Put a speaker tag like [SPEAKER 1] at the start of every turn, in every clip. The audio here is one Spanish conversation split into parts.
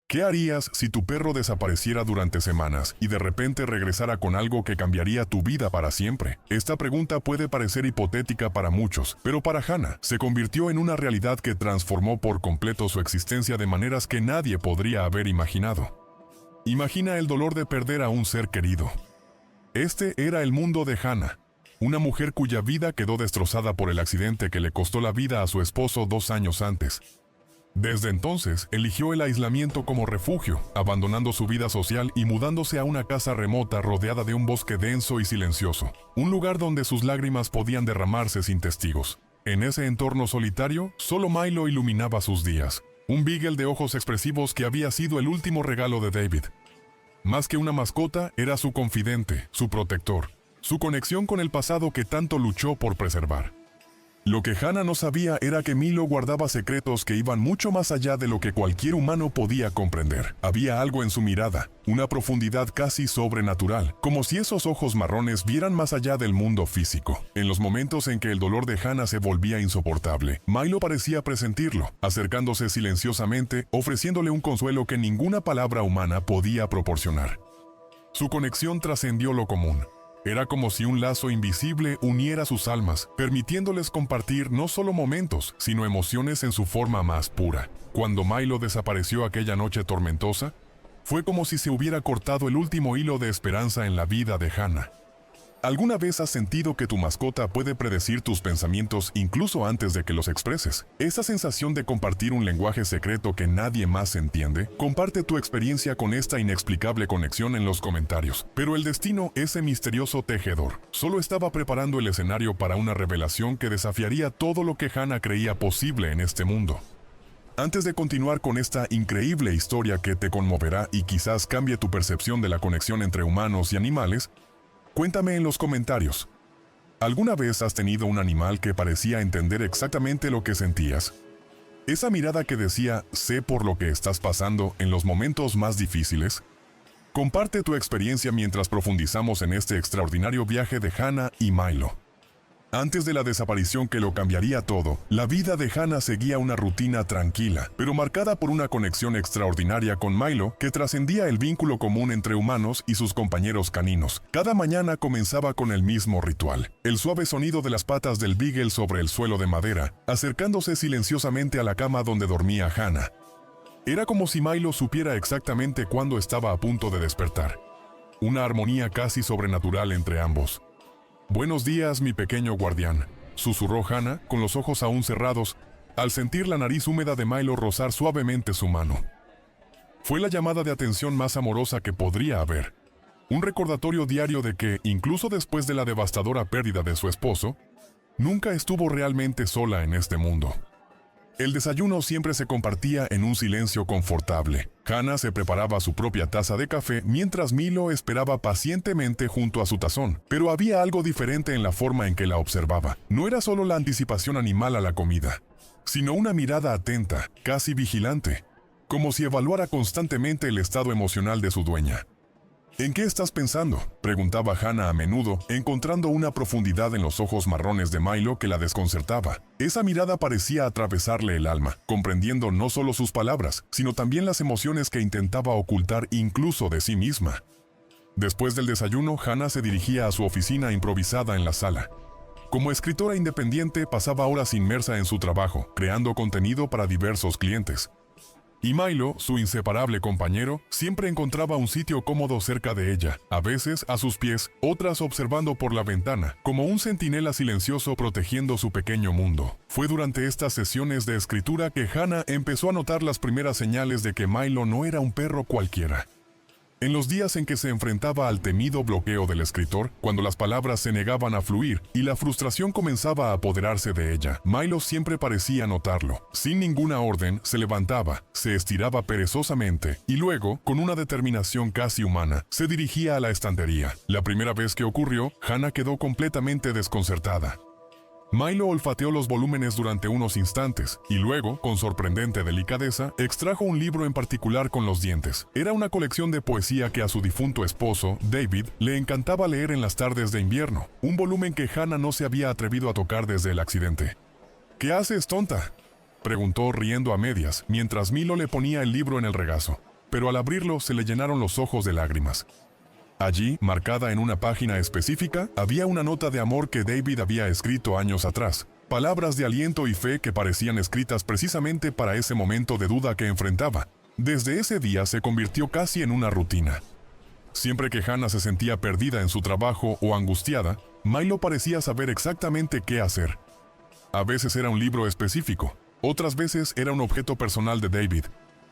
[SPEAKER 1] ¿Qué harías si tu perro desapareciera durante semanas y de repente regresara con algo que cambiaría tu vida para siempre? Esta pregunta puede parecer hipotética para muchos, pero para Hannah se convirtió en una realidad que transformó por completo su existencia de maneras que nadie podría haber imaginado. Imagina el dolor de perder a un ser querido. Este era el mundo de Hannah, una mujer cuya vida quedó destrozada por el accidente que le costó la vida a su esposo 2 años antes. Desde entonces, eligió el aislamiento como refugio, abandonando su vida social y mudándose a una casa remota rodeada de un bosque denso y silencioso, un lugar donde sus lágrimas podían derramarse sin testigos. En ese entorno solitario, solo Milo iluminaba sus días, un beagle de ojos expresivos que había sido el último regalo de David. Más que una mascota, era su confidente, su protector, su conexión con el pasado que tanto luchó por preservar. Lo que Hannah no sabía era que Milo guardaba secretos que iban mucho más allá de lo que cualquier humano podía comprender. Había algo en su mirada, una profundidad casi sobrenatural, como si esos ojos marrones vieran más allá del mundo físico. En los momentos en que el dolor de Hannah se volvía insoportable, Milo parecía presentirlo, acercándose silenciosamente, ofreciéndole un consuelo que ninguna palabra humana podía proporcionar. Su conexión trascendió lo común. Era como si un lazo invisible uniera sus almas, permitiéndoles compartir no solo momentos, sino emociones en su forma más pura. Cuando Milo desapareció aquella noche tormentosa, fue como si se hubiera cortado el último hilo de esperanza en la vida de Hannah. ¿Alguna vez has sentido que tu mascota puede predecir tus pensamientos incluso antes de que los expreses? Esa sensación de compartir un lenguaje secreto que nadie más entiende. Comparte tu experiencia con esta inexplicable conexión en los comentarios. Pero el destino, ese misterioso tejedor, solo estaba preparando el escenario para una revelación que desafiaría todo lo que Hannah creía posible en este mundo. Antes de continuar con esta increíble historia que te conmoverá y quizás cambie tu percepción de la conexión entre humanos y animales, cuéntame en los comentarios, ¿alguna vez has tenido un animal que parecía entender exactamente lo que sentías? Esa mirada que decía, sé por lo que estás pasando en los momentos más difíciles. Comparte tu experiencia mientras profundizamos en este extraordinario viaje de Hannah y Milo. Antes de la desaparición que lo cambiaría todo, la vida de Hannah seguía una rutina tranquila, pero marcada por una conexión extraordinaria con Milo que trascendía el vínculo común entre humanos y sus compañeros caninos. Cada mañana comenzaba con el mismo ritual, el suave sonido de las patas del beagle sobre el suelo de madera, acercándose silenciosamente a la cama donde dormía Hannah. Era como si Milo supiera exactamente cuándo estaba a punto de despertar. Una armonía casi sobrenatural entre ambos. «Buenos días, mi pequeño guardián», susurró Hannah, con los ojos aún cerrados, al sentir la nariz húmeda de Milo rozar suavemente su mano. Fue la llamada de atención más amorosa que podría haber. Un recordatorio diario de que, incluso después de la devastadora pérdida de su esposo, nunca estuvo realmente sola en este mundo. El desayuno siempre se compartía en un silencio confortable. Hannah se preparaba su propia taza de café mientras Milo esperaba pacientemente junto a su tazón. Pero había algo diferente en la forma en que la observaba. No era solo la anticipación animal a la comida, sino una mirada atenta, casi vigilante, como si evaluara constantemente el estado emocional de su dueña. «¿En qué estás pensando?», preguntaba Hannah a menudo, encontrando una profundidad en los ojos marrones de Milo que la desconcertaba. Esa mirada parecía atravesarle el alma, comprendiendo no solo sus palabras, sino también las emociones que intentaba ocultar incluso de sí misma. Después del desayuno, Hannah se dirigía a su oficina improvisada en la sala. Como escritora independiente, pasaba horas inmersa en su trabajo, creando contenido para diversos clientes. Y Milo, su inseparable compañero, siempre encontraba un sitio cómodo cerca de ella, a veces a sus pies, otras observando por la ventana, como un centinela silencioso protegiendo su pequeño mundo. Fue durante estas sesiones de escritura que Hannah empezó a notar las primeras señales de que Milo no era un perro cualquiera. En los días en que se enfrentaba al temido bloqueo del escritor, cuando las palabras se negaban a fluir y la frustración comenzaba a apoderarse de ella, Milo siempre parecía notarlo. Sin ninguna orden, se levantaba, se estiraba perezosamente y luego, con una determinación casi humana, se dirigía a la estantería. La primera vez que ocurrió, Hannah quedó completamente desconcertada. Milo olfateó los volúmenes durante unos instantes y luego, con sorprendente delicadeza, extrajo un libro en particular con los dientes. Era una colección de poesía que a su difunto esposo, David, le encantaba leer en las tardes de invierno, un volumen que Hannah no se había atrevido a tocar desde el accidente. «¿Qué haces, tonta?», preguntó riendo a medias, mientras Milo le ponía el libro en el regazo. pero al abrirlo se le llenaron los ojos de lágrimas. Allí, marcada en una página específica, había una nota de amor que David había escrito años atrás. Palabras de aliento y fe que parecían escritas precisamente para ese momento de duda que enfrentaba. Desde ese día se convirtió casi en una rutina. Siempre que Hannah se sentía perdida en su trabajo o angustiada, Milo parecía saber exactamente qué hacer. A veces era un libro específico, otras veces era un objeto personal de David,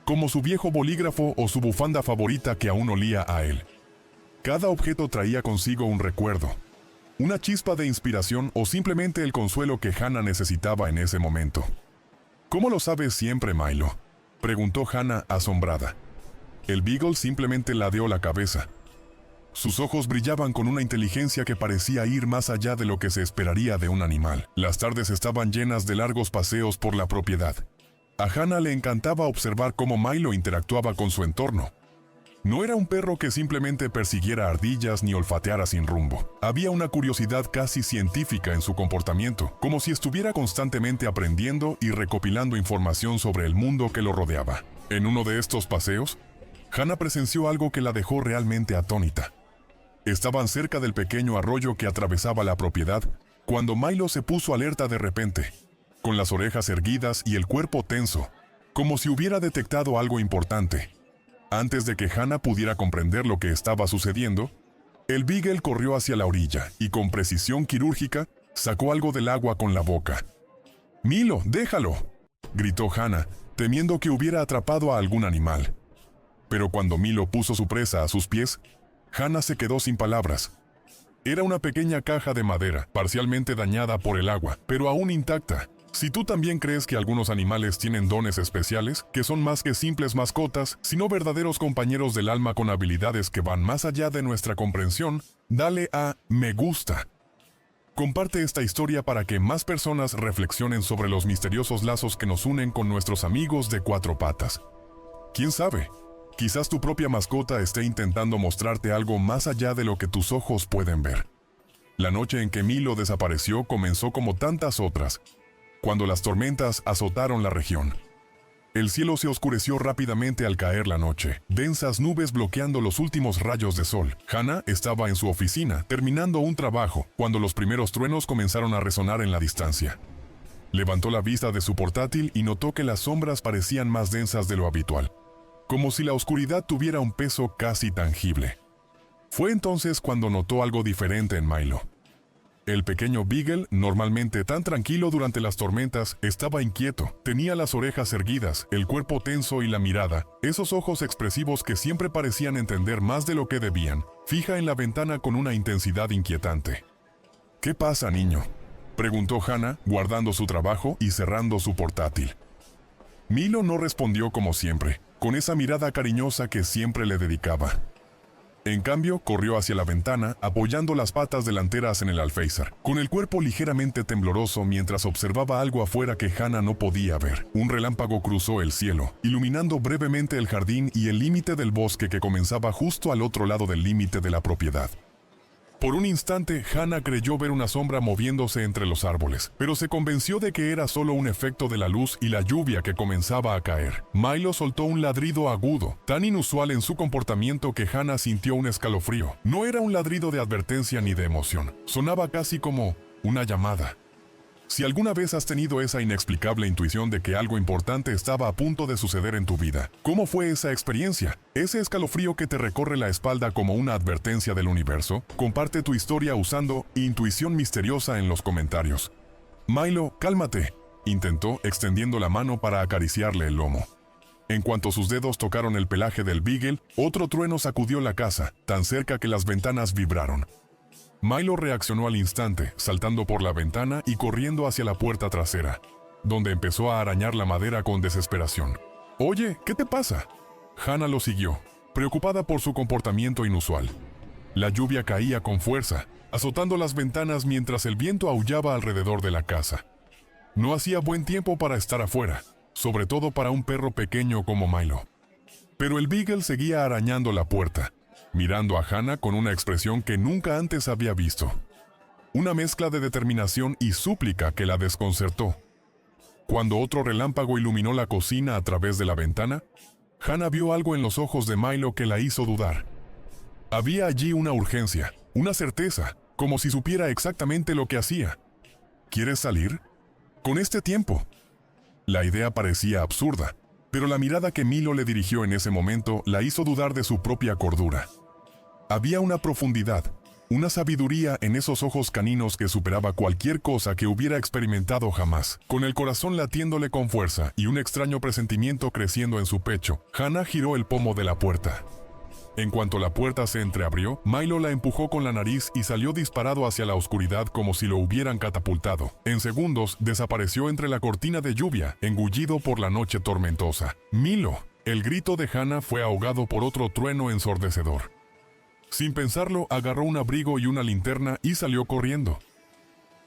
[SPEAKER 1] como su viejo bolígrafo o su bufanda favorita que aún olía a él. Cada objeto traía consigo un recuerdo, una chispa de inspiración o simplemente el consuelo que Hannah necesitaba en ese momento. ¿Cómo lo sabes siempre, Milo?, preguntó Hannah asombrada. El Beagle simplemente ladeó la cabeza. Sus ojos brillaban con una inteligencia que parecía ir más allá de lo que se esperaría de un animal. Las tardes estaban llenas de largos paseos por la propiedad. A Hannah le encantaba observar cómo Milo interactuaba con su entorno. No era un perro que simplemente persiguiera ardillas ni olfateara sin rumbo. Había una curiosidad casi científica en su comportamiento, como si estuviera constantemente aprendiendo y recopilando información sobre el mundo que lo rodeaba. En uno de estos paseos, Hannah presenció algo que la dejó realmente atónita. Estaban cerca del pequeño arroyo que atravesaba la propiedad, cuando Milo se puso alerta de repente, con las orejas erguidas y el cuerpo tenso, como si hubiera detectado algo importante. Antes de que Hannah pudiera comprender lo que estaba sucediendo, el Beagle corrió hacia la orilla y con precisión quirúrgica sacó algo del agua con la boca. «¡Milo, déjalo!», gritó Hannah, temiendo que hubiera atrapado a algún animal. Pero cuando Milo puso su presa a sus pies, Hannah se quedó sin palabras. Era una pequeña caja de madera, parcialmente dañada por el agua, pero aún intacta. Si tú también crees que algunos animales tienen dones especiales, que son más que simples mascotas, sino verdaderos compañeros del alma con habilidades que van más allá de nuestra comprensión, dale a me gusta. Comparte esta historia para que más personas reflexionen sobre los misteriosos lazos que nos unen con nuestros amigos de cuatro patas. ¿Quién sabe? Quizás tu propia mascota esté intentando mostrarte algo más allá de lo que tus ojos pueden ver. La noche en que Milo desapareció comenzó como tantas otras, cuando las tormentas azotaron la región. El cielo se oscureció rápidamente al caer la noche, densas nubes bloqueando los últimos rayos de sol. Hannah estaba en su oficina, terminando un trabajo, cuando los primeros truenos comenzaron a resonar en la distancia. Levantó la vista de su portátil y notó que las sombras parecían más densas de lo habitual, como si la oscuridad tuviera un peso casi tangible. Fue entonces cuando notó algo diferente en Milo. El pequeño Beagle, normalmente tan tranquilo durante las tormentas, estaba inquieto. Tenía las orejas erguidas, el cuerpo tenso y la mirada, esos ojos expresivos que siempre parecían entender más de lo que debían, fija en la ventana con una intensidad inquietante. «¿Qué pasa, niño?», preguntó Hannah, guardando su trabajo y cerrando su portátil. Milo no respondió como siempre, con esa mirada cariñosa que siempre le dedicaba. En cambio, corrió hacia la ventana, apoyando las patas delanteras en el alféizar, con el cuerpo ligeramente tembloroso mientras observaba algo afuera que Hannah no podía ver. Un relámpago cruzó el cielo, iluminando brevemente el jardín y el límite del bosque que comenzaba justo al otro lado del límite de la propiedad. Por un instante, Hannah creyó ver una sombra moviéndose entre los árboles, pero se convenció de que era solo un efecto de la luz y la lluvia que comenzaba a caer. Milo soltó un ladrido agudo, tan inusual en su comportamiento que Hannah sintió un escalofrío. No era un ladrido de advertencia ni de emoción, sonaba casi como una llamada. Si alguna vez has tenido esa inexplicable intuición de que algo importante estaba a punto de suceder en tu vida, ¿cómo fue esa experiencia? ¿Ese escalofrío que te recorre la espalda como una advertencia del universo? Comparte tu historia usando Intuición Misteriosa en los comentarios. Milo, cálmate, intentó, extendiendo la mano para acariciarle el lomo. En cuanto sus dedos tocaron el pelaje del Beagle, otro trueno sacudió la casa, tan cerca que las ventanas vibraron. Milo reaccionó al instante, saltando por la ventana y corriendo hacia la puerta trasera, donde empezó a arañar la madera con desesperación. «Oye, ¿qué te pasa?», Hannah lo siguió, preocupada por su comportamiento inusual. La lluvia caía con fuerza, azotando las ventanas mientras el viento aullaba alrededor de la casa. No hacía buen tiempo para estar afuera, sobre todo para un perro pequeño como Milo. Pero el Beagle seguía arañando la puerta, mirando a Hannah con una expresión que nunca antes había visto. Una mezcla de determinación y súplica que la desconcertó. Cuando otro relámpago iluminó la cocina a través de la ventana, Hannah vio algo en los ojos de Milo que la hizo dudar. Había allí una urgencia, una certeza, como si supiera exactamente lo que hacía. ¿Quieres salir? ¿Con este tiempo? La idea parecía absurda, pero la mirada que Milo le dirigió en ese momento la hizo dudar de su propia cordura. Había una profundidad, una sabiduría en esos ojos caninos que superaba cualquier cosa que hubiera experimentado jamás. Con el corazón latiéndole con fuerza y un extraño presentimiento creciendo en su pecho, Hannah giró el pomo de la puerta. En cuanto la puerta se entreabrió, Milo la empujó con la nariz y salió disparado hacia la oscuridad como si lo hubieran catapultado. En segundos, desapareció entre la cortina de lluvia, engullido por la noche tormentosa. ¡Milo! El grito de Hannah fue ahogado por otro trueno ensordecedor. Sin pensarlo, agarró un abrigo y una linterna y salió corriendo.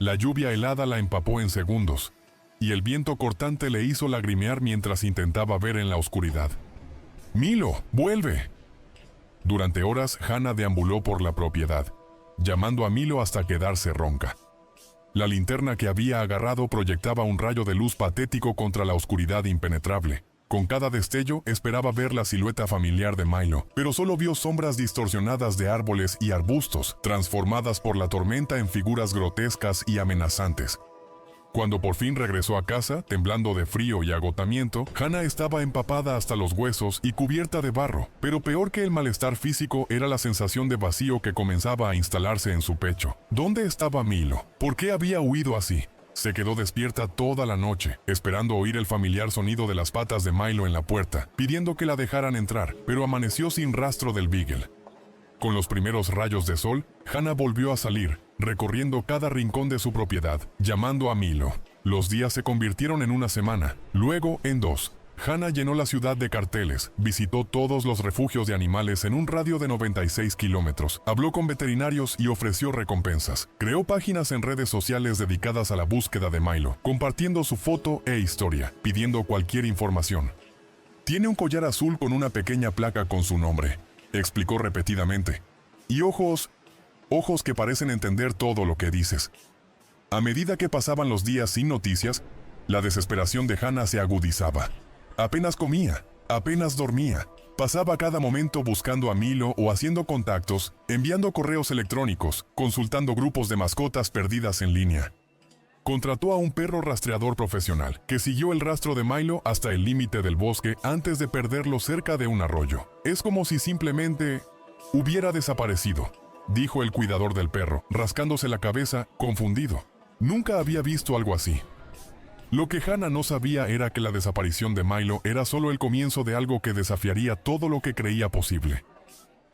[SPEAKER 1] La lluvia helada la empapó en segundos, y el viento cortante le hizo lagrimear mientras intentaba ver en la oscuridad. ¡Milo, vuelve! Durante horas, Hannah deambuló por la propiedad, llamando a Milo hasta quedarse ronca. La linterna que había agarrado proyectaba un rayo de luz patético contra la oscuridad impenetrable. Con cada destello esperaba ver la silueta familiar de Milo, pero solo vio sombras distorsionadas de árboles y arbustos, transformadas por la tormenta en figuras grotescas y amenazantes. Cuando por fin regresó a casa, temblando de frío y agotamiento, Hannah estaba empapada hasta los huesos y cubierta de barro, pero peor que el malestar físico era la sensación de vacío que comenzaba a instalarse en su pecho. ¿Dónde estaba Milo? ¿Por qué había huido así? Se quedó despierta toda la noche, esperando oír el familiar sonido de las patas de Milo en la puerta, pidiendo que la dejaran entrar, pero amaneció sin rastro del Beagle. Con los primeros rayos de sol, Hannah volvió a salir, recorriendo cada rincón de su propiedad, llamando a Milo. Los días se convirtieron en una semana, luego en 2. Hannah llenó la ciudad de carteles, visitó todos los refugios de animales en un radio de 96 kilómetros, habló con veterinarios y ofreció recompensas. Creó páginas en redes sociales dedicadas a la búsqueda de Milo, compartiendo su foto e historia, pidiendo cualquier información. Tiene un collar azul con una pequeña placa con su nombre, explicó repetidamente. Y ojos que parecen entender todo lo que dices. A medida que pasaban los días sin noticias, la desesperación de Hannah se agudizaba. Apenas comía, apenas dormía. Pasaba cada momento buscando a Milo o haciendo contactos, enviando correos electrónicos, consultando grupos de mascotas perdidas en línea. Contrató a un perro rastreador profesional, que siguió el rastro de Milo hasta el límite del bosque antes de perderlo cerca de un arroyo. Es como si simplemente hubiera desaparecido, dijo el cuidador del perro, rascándose la cabeza, confundido. Nunca había visto algo así. Lo que Hannah no sabía era que la desaparición de Milo era solo el comienzo de algo que desafiaría todo lo que creía posible.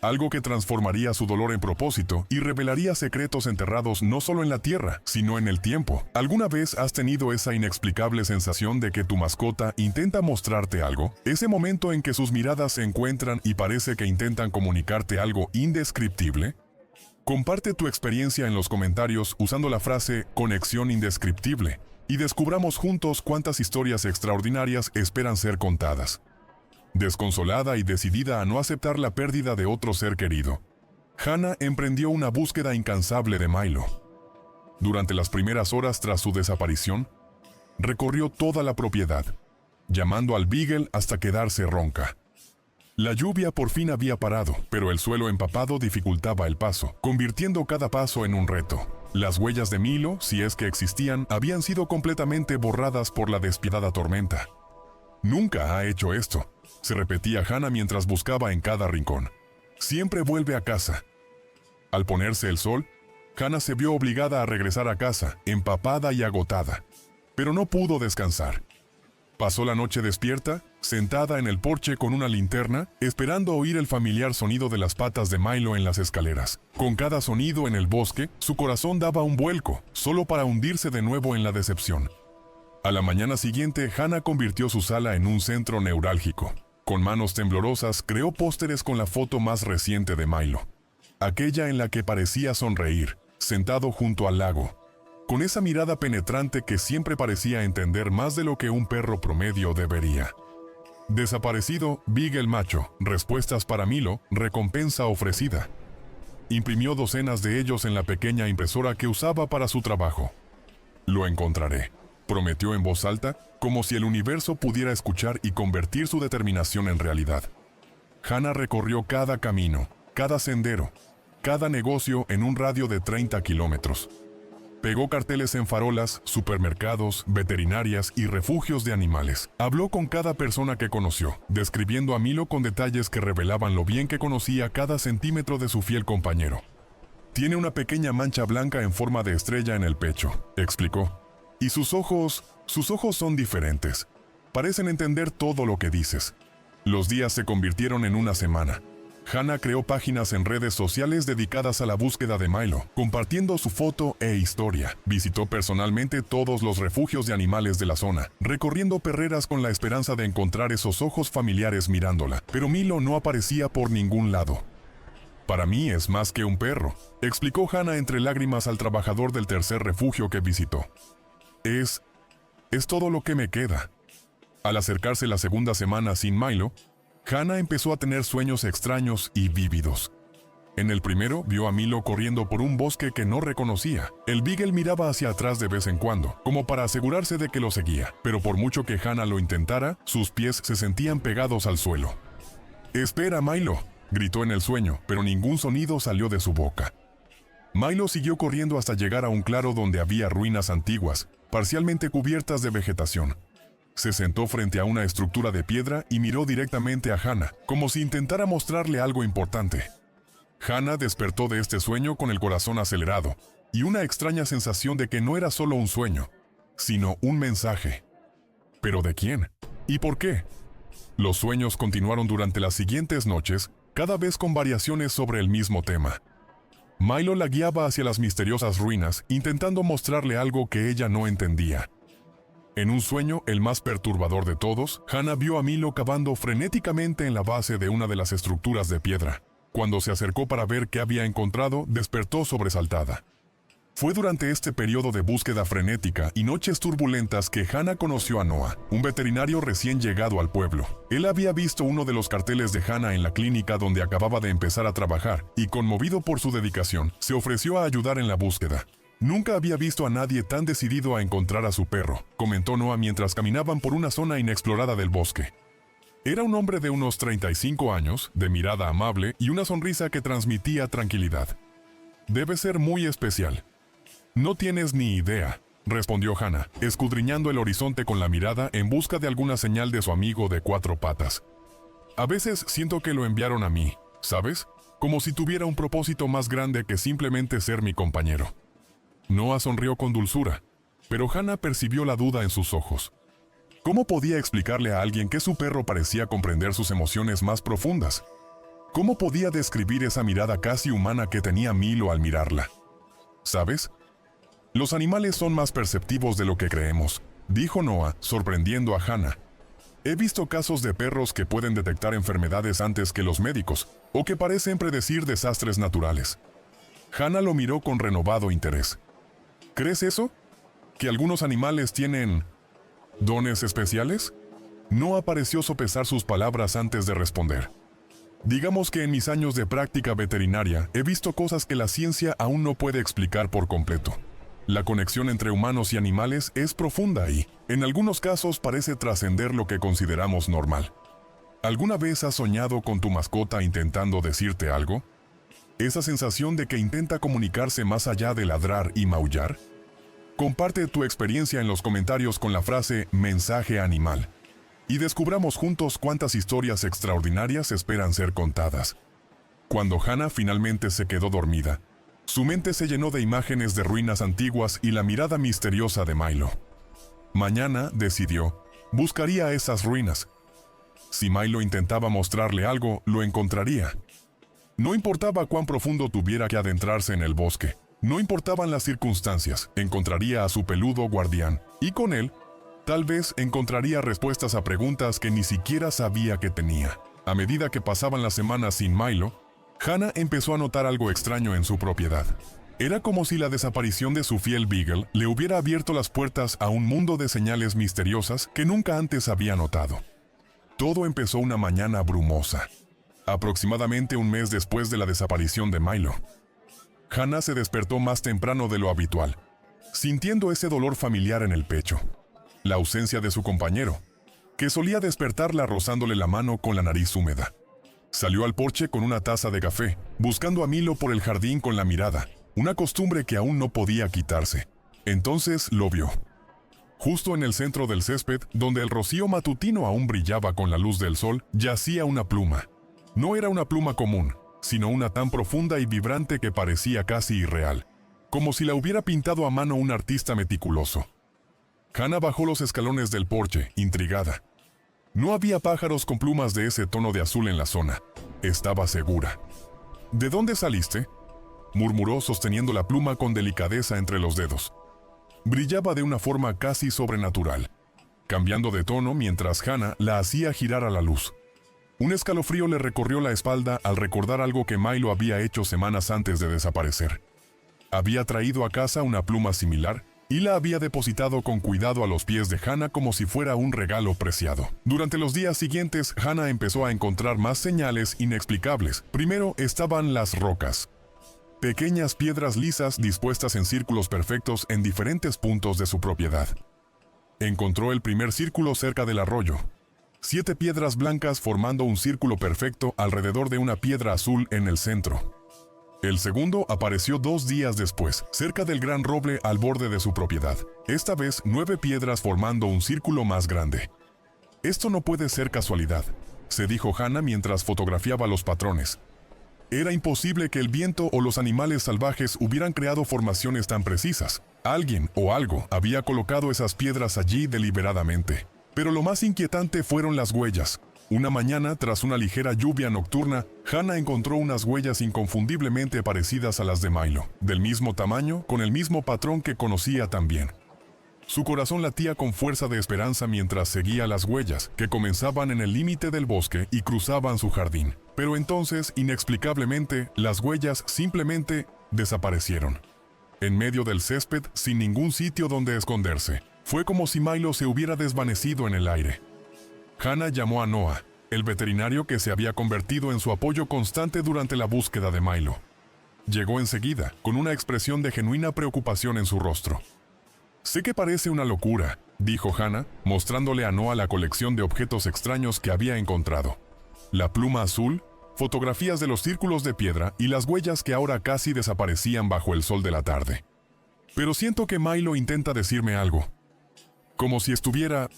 [SPEAKER 1] Algo que transformaría su dolor en propósito y revelaría secretos enterrados no solo en la tierra, sino en el tiempo. ¿Alguna vez has tenido esa inexplicable sensación de que tu mascota intenta mostrarte algo? Ese momento en que sus miradas se encuentran y parece que intentan comunicarte algo indescriptible. Comparte tu experiencia en los comentarios usando la frase conexión indescriptible y descubramos juntos cuántas historias extraordinarias esperan ser contadas. Desconsolada y decidida a no aceptar la pérdida de otro ser querido, Hannah emprendió una búsqueda incansable de Milo. Durante las primeras horas tras su desaparición, recorrió toda la propiedad, llamando al Beagle hasta quedarse ronca. La lluvia por fin había parado, pero el suelo empapado dificultaba el paso, convirtiendo cada paso en un reto. Las huellas de Milo, si es que existían, habían sido completamente borradas por la despiadada tormenta. Nunca ha hecho esto, se repetía Hannah mientras buscaba en cada rincón. Siempre vuelve a casa. Al ponerse el sol, Hannah se vio obligada a regresar a casa, empapada y agotada, pero no pudo descansar. Pasó la noche despierta, sentada en el porche con una linterna, esperando oír el familiar sonido de las patas de Milo en las escaleras. Con cada sonido en el bosque, su corazón daba un vuelco, solo para hundirse de nuevo en la decepción. A la mañana siguiente, Hannah convirtió su sala en un centro neurálgico. Con manos temblorosas, creó pósteres con la foto más reciente de Milo. Aquella en la que parecía sonreír, sentado junto al lago, con esa mirada penetrante que siempre parecía entender más de lo que un perro promedio debería. Desaparecido, Beagle macho, respuestas para Milo, recompensa ofrecida. Imprimió docenas de ellos en la pequeña impresora que usaba para su trabajo. Lo encontraré. prometió en voz alta, como si el universo pudiera escuchar y convertir su determinación en realidad. Hannah recorrió cada camino, cada sendero, cada negocio en un radio de 30 kilómetros. Pegó carteles en farolas, supermercados, veterinarias y refugios de animales. Habló con cada persona que conoció, describiendo a Milo con detalles que revelaban lo bien que conocía cada centímetro de su fiel compañero. Tiene una pequeña mancha blanca en forma de estrella en el pecho, explicó. Y sus ojos son diferentes. Parecen entender todo lo que dices. Los días se convirtieron en una semana. Hannah creó páginas en redes sociales dedicadas a la búsqueda de Milo, compartiendo su foto e historia. Visitó personalmente todos los refugios de animales de la zona, recorriendo perreras con la esperanza de encontrar esos ojos familiares mirándola. Pero Milo no aparecía por ningún lado. Para mí es más que un perro, explicó Hannah entre lágrimas al trabajador del tercer refugio que visitó. Es todo lo que me queda. Al acercarse la segunda semana sin Milo, Hannah empezó a tener sueños extraños y vívidos. En el primero, vio a Milo corriendo por un bosque que no reconocía. El Beagle miraba hacia atrás de vez en cuando, como para asegurarse de que lo seguía, pero por mucho que Hannah lo intentara, sus pies se sentían pegados al suelo. «¡Espera, Milo!», gritó en el sueño, pero ningún sonido salió de su boca. Milo siguió corriendo hasta llegar a un claro donde había ruinas antiguas, parcialmente cubiertas de vegetación. Se sentó frente a una estructura de piedra y miró directamente a Hannah, como si intentara mostrarle algo importante. Hannah despertó de este sueño con el corazón acelerado y una extraña sensación de que no era solo un sueño, sino un mensaje. ¿Pero de quién? ¿Y por qué? Los sueños continuaron durante las siguientes noches, cada vez con variaciones sobre el mismo tema. Milo la guiaba hacia las misteriosas ruinas, intentando mostrarle algo que ella no entendía. En un sueño, el más perturbador de todos, Hannah vio a Milo cavando frenéticamente en la base de una de las estructuras de piedra. Cuando se acercó para ver qué había encontrado, despertó sobresaltada. Fue durante este periodo de búsqueda frenética y noches turbulentas que Hannah conoció a Noah, un veterinario recién llegado al pueblo. Él había visto uno de los carteles de Hannah en la clínica donde acababa de empezar a trabajar y, conmovido por su dedicación, se ofreció a ayudar en la búsqueda. «Nunca había visto a nadie tan decidido a encontrar a su perro», comentó Noah mientras caminaban por una zona inexplorada del bosque. Era un hombre de unos 35 años, de mirada amable y una sonrisa que transmitía tranquilidad. «Debe ser muy especial». «No tienes ni idea», respondió Hannah, escudriñando el horizonte con la mirada en busca de alguna señal de su amigo de 4 patas. «A veces siento que lo enviaron a mí, ¿sabes? Como si tuviera un propósito más grande que simplemente ser mi compañero». Noah sonrió con dulzura, pero Hannah percibió la duda en sus ojos. ¿Cómo podía explicarle a alguien que su perro parecía comprender sus emociones más profundas? ¿Cómo podía describir esa mirada casi humana que tenía Milo al mirarla? ¿Sabes? Los animales son más perceptivos de lo que creemos, dijo Noah, sorprendiendo a Hannah. He visto casos de perros que pueden detectar enfermedades antes que los médicos, o que parecen predecir desastres naturales. Hannah lo miró con renovado interés. ¿Crees eso? ¿Que algunos animales tienen dones especiales? Noah pareció sopesar sus palabras antes de responder. Digamos que en mis años de práctica veterinaria he visto cosas que la ciencia aún no puede explicar por completo. La conexión entre humanos y animales es profunda y, en algunos casos, parece trascender lo que consideramos normal. ¿Alguna vez has soñado con tu mascota intentando decirte algo? ¿Esa sensación de que intenta comunicarse más allá de ladrar y maullar? Comparte tu experiencia en los comentarios con la frase «mensaje animal» y descubramos juntos cuántas historias extraordinarias esperan ser contadas. Cuando Hannah finalmente se quedó dormida, su mente se llenó de imágenes de ruinas antiguas y la mirada misteriosa de Milo. Mañana, decidió, buscaría esas ruinas. Si Milo intentaba mostrarle algo, lo encontraría. No importaba cuán profundo tuviera que adentrarse en el bosque, no importaban las circunstancias, encontraría a su peludo guardián, y con él, tal vez encontraría respuestas a preguntas que ni siquiera sabía que tenía. A medida que pasaban las semanas sin Milo, Hannah empezó a notar algo extraño en su propiedad. Era como si la desaparición de su fiel Beagle le hubiera abierto las puertas a un mundo de señales misteriosas que nunca antes había notado. Todo empezó una mañana brumosa, aproximadamente un mes después de la desaparición de Milo. Hannah se despertó más temprano de lo habitual. sintiendo ese dolor familiar en el pecho. La ausencia de su compañero, que solía despertarla rozándole la mano con la nariz húmeda. Salió al porche con una taza de café, buscando a Milo por el jardín con la mirada, una costumbre que aún no podía quitarse. Entonces lo vio. Justo en el centro del césped, donde el rocío matutino aún brillaba con la luz del sol, yacía una pluma. No era una pluma común, sino una tan profunda y vibrante que parecía casi irreal, como si la hubiera pintado a mano un artista meticuloso. Hannah bajó los escalones del porche, intrigada. No había pájaros con plumas de ese tono de azul en la zona. Estaba segura. ¿De dónde saliste?, murmuró sosteniendo la pluma con delicadeza entre los dedos. Brillaba de una forma casi sobrenatural, cambiando de tono mientras Hannah la hacía girar a la luz. Un escalofrío le recorrió la espalda al recordar algo que Milo había hecho semanas antes de desaparecer. Había traído a casa una pluma similar y la había depositado con cuidado a los pies de Hannah como si fuera un regalo preciado. Durante los días siguientes, Hannah empezó a encontrar más señales inexplicables. Primero estaban las rocas. Pequeñas piedras lisas dispuestas en círculos perfectos en diferentes puntos de su propiedad. Encontró el primer círculo cerca del arroyo. 7 piedras blancas formando un círculo perfecto alrededor de una piedra azul en el centro. El segundo apareció 2 días después, cerca del gran roble al borde de su propiedad. Esta vez 9 piedras formando un círculo más grande. Esto no puede ser casualidad, se dijo Hannah mientras fotografiaba los patrones. Era imposible que el viento o los animales salvajes hubieran creado formaciones tan precisas. Alguien o algo había colocado esas piedras allí deliberadamente. Pero lo más inquietante fueron las huellas. Una mañana, tras una ligera lluvia nocturna, Hannah encontró unas huellas inconfundiblemente parecidas a las de Milo, del mismo tamaño, con el mismo patrón que conocía tan bien. Su corazón latía con fuerza de esperanza mientras seguía las huellas, que comenzaban en el límite del bosque y cruzaban su jardín. Pero entonces, inexplicablemente, las huellas simplemente desaparecieron. En medio del césped, sin ningún sitio donde esconderse. Fue como si Milo se hubiera desvanecido en el aire. Hannah llamó a Noah, el veterinario que se había convertido en su apoyo constante durante la búsqueda de Milo. Llegó enseguida, con una expresión de genuina preocupación en su rostro. «Sé que parece una locura», dijo Hannah, mostrándole a Noah la colección de objetos extraños que había encontrado. La pluma azul, fotografías de los círculos de piedra y las huellas que ahora casi desaparecían bajo el sol de la tarde. «Pero siento que Milo intenta decirme algo. Como si estuviera,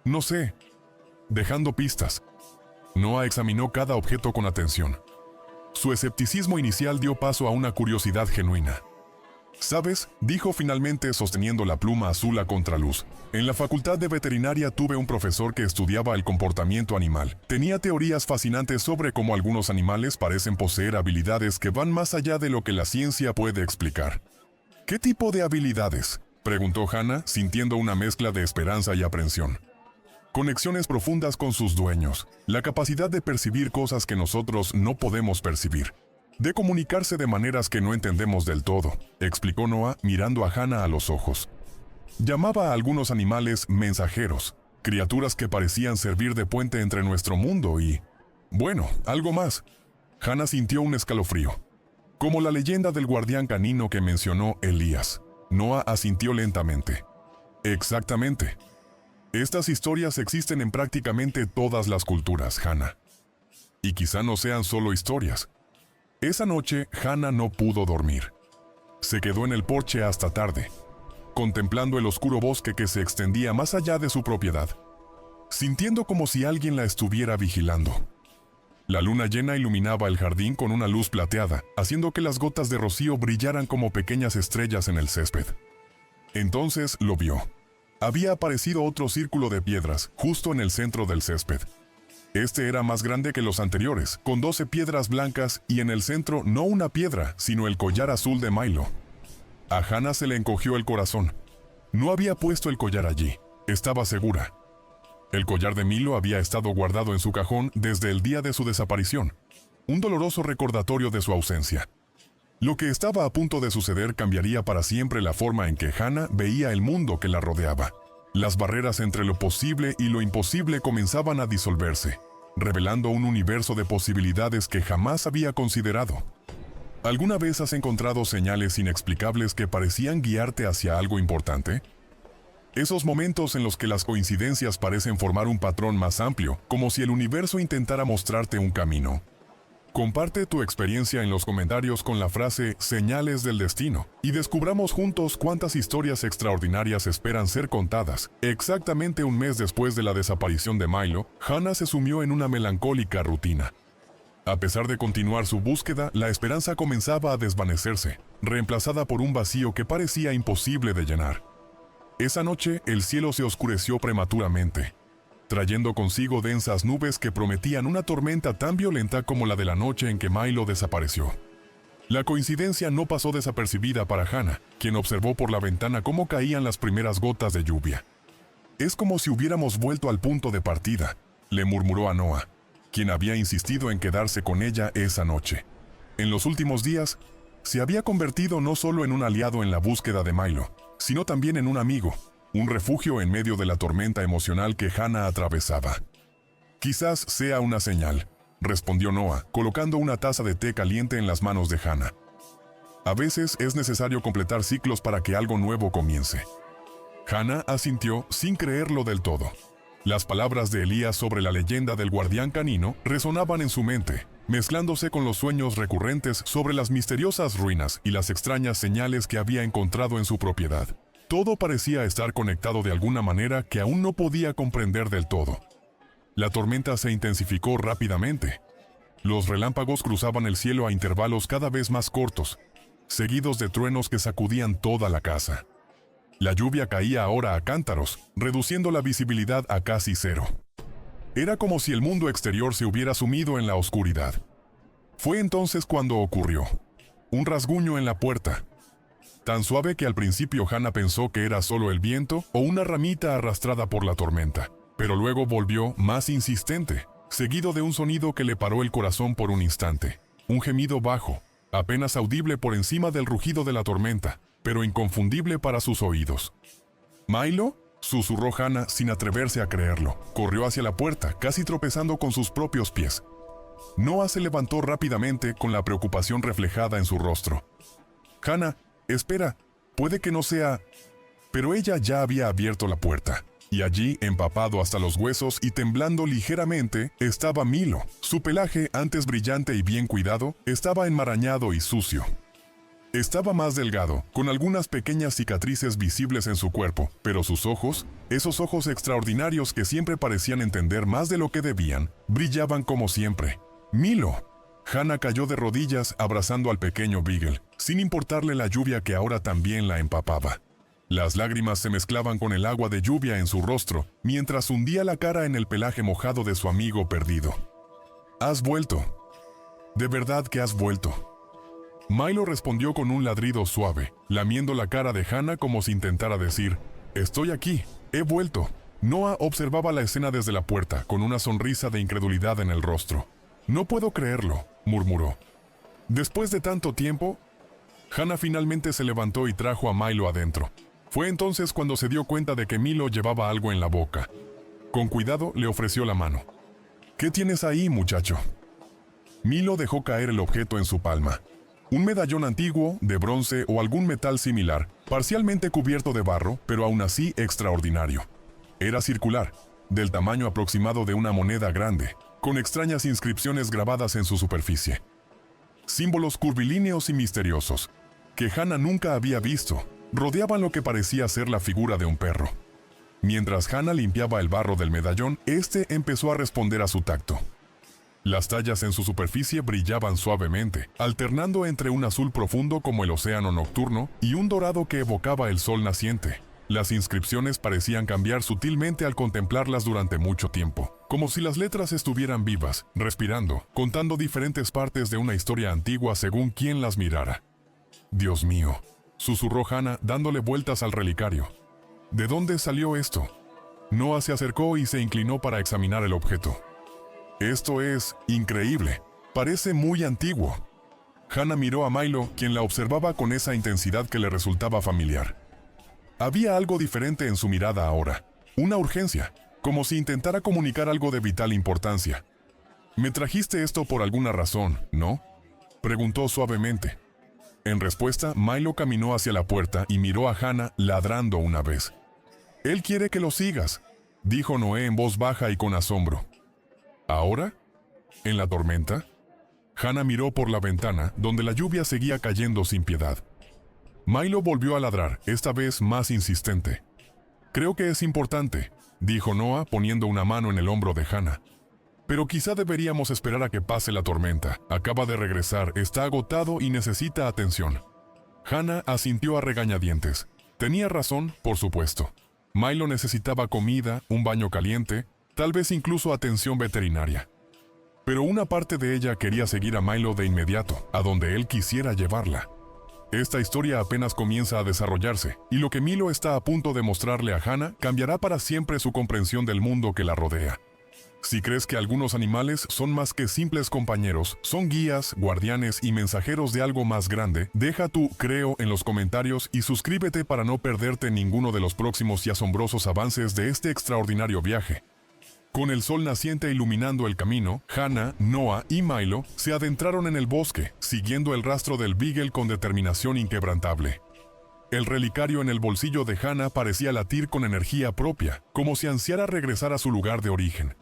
[SPEAKER 1] no sé, dejando pistas». Noah examinó cada objeto con atención. Su escepticismo inicial dio paso a una curiosidad genuina. «¿Sabes?», dijo finalmente sosteniendo la pluma azul a contraluz. «En la facultad de veterinaria tuve un profesor que estudiaba el comportamiento animal. Tenía teorías fascinantes sobre cómo algunos animales parecen poseer habilidades que van más allá de lo que la ciencia puede explicar». «¿Qué tipo de habilidades?», preguntó Hannah, sintiendo una mezcla de esperanza y aprensión. «Conexiones profundas con sus dueños, la capacidad de percibir cosas que nosotros no podemos percibir. De comunicarse de maneras que no entendemos del todo», explicó Noah mirando a Hannah a los ojos. Llamaba a algunos animales mensajeros, criaturas que parecían servir de puente entre nuestro mundo y... bueno, algo más. Hannah sintió un escalofrío. Como la leyenda del guardián canino que mencionó Elías. Noah asintió lentamente. «Exactamente. Estas historias existen en prácticamente todas las culturas, Hannah. Y quizá no sean solo historias». Esa noche, Hannah no pudo dormir. Se quedó en el porche hasta tarde, contemplando el oscuro bosque que se extendía más allá de su propiedad, sintiendo como si alguien la estuviera vigilando. La luna llena iluminaba el jardín con una luz plateada, haciendo que las gotas de rocío brillaran como pequeñas estrellas en el césped. Entonces lo vio. Había aparecido otro círculo de piedras, justo en el centro del césped. Este era más grande que los anteriores, con 12 piedras blancas y en el centro no una piedra, sino el collar azul de Milo. A Hannah se le encogió el corazón. No había puesto el collar allí, estaba segura. El collar de Milo había estado guardado en su cajón desde el día de su desaparición, un doloroso recordatorio de su ausencia. Lo que estaba a punto de suceder cambiaría para siempre la forma en que Hannah veía el mundo que la rodeaba. Las barreras entre lo posible y lo imposible comenzaban a disolverse, revelando un universo de posibilidades que jamás había considerado. ¿Alguna vez has encontrado señales inexplicables que parecían guiarte hacia algo importante? Esos momentos en los que las coincidencias parecen formar un patrón más amplio, como si el universo intentara mostrarte un camino. Comparte tu experiencia en los comentarios con la frase "señales del destino" y descubramos juntos cuántas historias extraordinarias esperan ser contadas. Exactamente un mes después de la desaparición de Milo, Hannah se sumió en una melancólica rutina. A pesar de continuar su búsqueda, la esperanza comenzaba a desvanecerse, reemplazada por un vacío que parecía imposible de llenar. Esa noche, el cielo se oscureció prematuramente, trayendo consigo densas nubes que prometían una tormenta tan violenta como la de la noche en que Milo desapareció. La coincidencia no pasó desapercibida para Hannah, quien observó por la ventana cómo caían las primeras gotas de lluvia. «Es como si hubiéramos vuelto al punto de partida», le murmuró a Noah, quien había insistido en quedarse con ella esa noche. En los últimos días, se había convertido no solo en un aliado en la búsqueda de Milo, sino también en un amigo, un refugio en medio de la tormenta emocional que Hannah atravesaba. «Quizás sea una señal», respondió Noah, colocando una taza de té caliente en las manos de Hannah. «A veces es necesario completar ciclos para que algo nuevo comience». Hannah asintió sin creerlo del todo. Las palabras de Elías sobre la leyenda del guardián canino resonaban en su mente, mezclándose con los sueños recurrentes sobre las misteriosas ruinas y las extrañas señales que había encontrado en su propiedad. Todo parecía estar conectado de alguna manera que aún no podía comprender del todo. La tormenta se intensificó rápidamente. Los relámpagos cruzaban el cielo a intervalos cada vez más cortos, seguidos de truenos que sacudían toda la casa. La lluvia caía ahora a cántaros, reduciendo la visibilidad a casi cero. Era como si el mundo exterior se hubiera sumido en la oscuridad. Fue entonces cuando ocurrió. Un rasguño en la puerta. Tan suave que al principio Hannah pensó que era solo el viento o una ramita arrastrada por la tormenta, pero luego volvió más insistente, seguido de un sonido que le paró el corazón por un instante. Un gemido bajo, apenas audible por encima del rugido de la tormenta, pero inconfundible para sus oídos. «¿Milo?», susurró Hannah sin atreverse a creerlo. Corrió hacia la puerta, casi tropezando con sus propios pies. Noah se levantó rápidamente con la preocupación reflejada en su rostro. «Hannah, espera, puede que no sea...» Pero ella ya había abierto la puerta, y allí, empapado hasta los huesos y temblando ligeramente, estaba Milo. Su pelaje, antes brillante y bien cuidado, estaba enmarañado y sucio. Estaba más delgado, con algunas pequeñas cicatrices visibles en su cuerpo, pero sus ojos, esos ojos extraordinarios que siempre parecían entender más de lo que debían, brillaban como siempre. «¡Milo!». Hannah cayó de rodillas abrazando al pequeño Beagle, sin importarle la lluvia que ahora también la empapaba. Las lágrimas se mezclaban con el agua de lluvia en su rostro, mientras hundía la cara en el pelaje mojado de su amigo perdido. «¿Has vuelto? ¿De verdad que has vuelto?». Milo respondió con un ladrido suave, lamiendo la cara de Hannah como si intentara decir: «Estoy aquí, he vuelto». Noah observaba la escena desde la puerta, con una sonrisa de incredulidad en el rostro. «No puedo creerlo», murmuró. Después de tanto tiempo, Hannah finalmente se levantó y trajo a Milo adentro. Fue entonces cuando se dio cuenta de que Milo llevaba algo en la boca. Con cuidado le ofreció la mano. «¿Qué tienes ahí, muchacho?». Milo dejó caer el objeto en su palma. Un medallón antiguo, de bronce o algún metal similar, parcialmente cubierto de barro, pero aún así extraordinario. Era circular, del tamaño aproximado de una moneda grande, con extrañas inscripciones grabadas en su superficie. Símbolos curvilíneos y misteriosos, que Hannah nunca había visto, rodeaban lo que parecía ser la figura de un perro. Mientras Hannah limpiaba el barro del medallón, este empezó a responder a su tacto. Las tallas en su superficie brillaban suavemente, alternando entre un azul profundo como el océano nocturno y un dorado que evocaba el sol naciente. Las inscripciones parecían cambiar sutilmente al contemplarlas durante mucho tiempo, como si las letras estuvieran vivas, respirando, contando diferentes partes de una historia antigua según quien las mirara. «Dios mío», susurró Hannah dándole vueltas al relicario. «¿De dónde salió esto?». Noah se acercó y se inclinó para examinar el objeto. «Esto es increíble. Parece muy antiguo». Hannah miró a Milo, quien la observaba con esa intensidad que le resultaba familiar. Había algo diferente en su mirada ahora, una urgencia, como si intentara comunicar algo de vital importancia. «Me trajiste esto por alguna razón, ¿no?». Preguntó suavemente. En respuesta, Milo caminó hacia la puerta y miró a Hannah ladrando una vez. «Él quiere que lo sigas», dijo Noé en voz baja y con asombro. ¿Ahora? ¿En la tormenta? Hannah miró por la ventana, donde la lluvia seguía cayendo sin piedad. Milo volvió a ladrar, esta vez más insistente. «Creo que es importante», dijo Noah poniendo una mano en el hombro de Hannah. «Pero quizá deberíamos esperar a que pase la tormenta. Acaba de regresar, está agotado y necesita atención». Hannah asintió a regañadientes. Tenía razón, por supuesto. Milo necesitaba comida, un baño caliente, tal vez incluso atención veterinaria. Pero una parte de ella quería seguir a Milo de inmediato, a donde él quisiera llevarla. Esta historia apenas comienza a desarrollarse, y lo que Milo está a punto de mostrarle a Hannah cambiará para siempre su comprensión del mundo que la rodea. Si crees que algunos animales son más que simples compañeros, son guías, guardianes y mensajeros de algo más grande, deja tu creo en los comentarios y suscríbete para no perderte ninguno de los próximos y asombrosos avances de este extraordinario viaje. Con el sol naciente iluminando el camino, Hannah, Noah y Milo se adentraron en el bosque, siguiendo el rastro del Beagle con determinación inquebrantable. El relicario en el bolsillo de Hannah parecía latir con energía propia, como si ansiara regresar a su lugar de origen.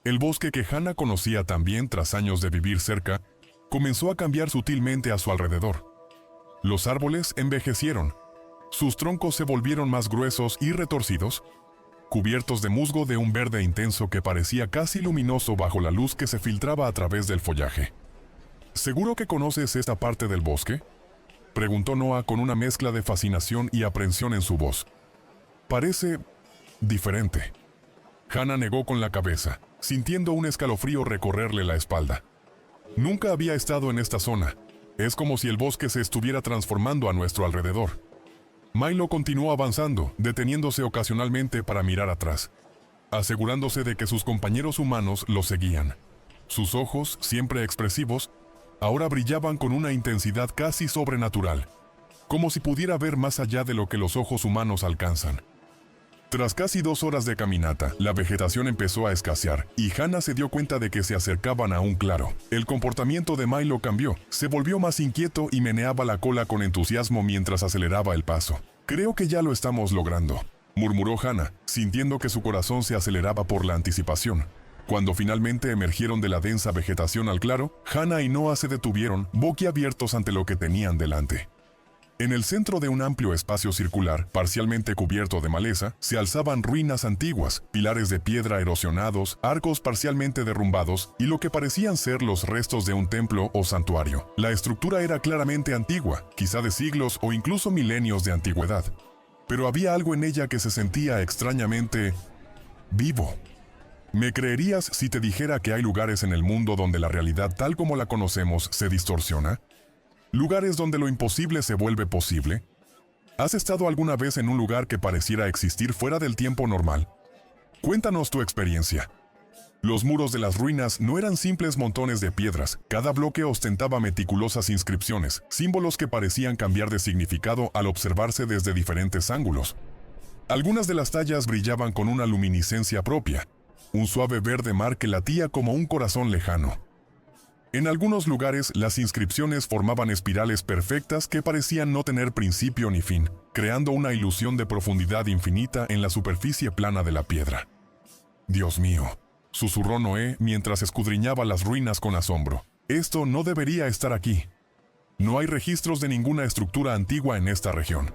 [SPEAKER 1] El bosque que Hannah conocía también tras años de vivir cerca, comenzó a cambiar sutilmente a su alrededor. Los árboles envejecieron, sus troncos se volvieron más gruesos y retorcidos, cubiertos de musgo de un verde intenso que parecía casi luminoso bajo la luz que se filtraba a través del follaje. ¿Seguro que conoces esta parte del bosque?, preguntó Noah con una mezcla de fascinación y aprensión en su voz. Parece diferente. Hannah negó con la cabeza, sintiendo un escalofrío recorrerle la espalda. Nunca había estado en esta zona. Es como si el bosque se estuviera transformando a nuestro alrededor. Milo continuó avanzando, deteniéndose ocasionalmente para mirar atrás, asegurándose de que sus compañeros humanos lo seguían. Sus ojos, siempre expresivos, ahora brillaban con una intensidad casi sobrenatural, como si pudiera ver más allá de lo que los ojos humanos alcanzan. Tras casi 2 horas de caminata, la vegetación empezó a escasear, y Hannah se dio cuenta de que se acercaban a un claro. El comportamiento de Milo cambió, se volvió más inquieto y meneaba la cola con entusiasmo mientras aceleraba el paso. «Creo que ya lo estamos logrando», murmuró Hannah, sintiendo que su corazón se aceleraba por la anticipación. Cuando finalmente emergieron de la densa vegetación al claro, Hannah y Noah se detuvieron, boquiabiertos ante lo que tenían delante. En el centro de un amplio espacio circular, parcialmente cubierto de maleza, se alzaban ruinas antiguas, pilares de piedra erosionados, arcos parcialmente derrumbados y lo que parecían ser los restos de un templo o santuario. La estructura era claramente antigua, quizá de siglos o incluso milenios de antigüedad. Pero había algo en ella que se sentía extrañamente vivo. ¿Me creerías si te dijera que hay lugares en el mundo donde la realidad tal como la conocemos se distorsiona? ¿Lugares donde lo imposible se vuelve posible? ¿Has estado alguna vez en un lugar que pareciera existir fuera del tiempo normal? Cuéntanos tu experiencia. Los muros de las ruinas no eran simples montones de piedras, cada bloque ostentaba meticulosas inscripciones, símbolos que parecían cambiar de significado al observarse desde diferentes ángulos. Algunas de las tallas brillaban con una luminiscencia propia, un suave verde mar que latía como un corazón lejano. En algunos lugares, las inscripciones formaban espirales perfectas que parecían no tener principio ni fin, creando una ilusión de profundidad infinita en la superficie plana de la piedra. «Dios mío», susurró Noé mientras escudriñaba las ruinas con asombro. «Esto no debería estar aquí. No hay registros de ninguna estructura antigua en esta región».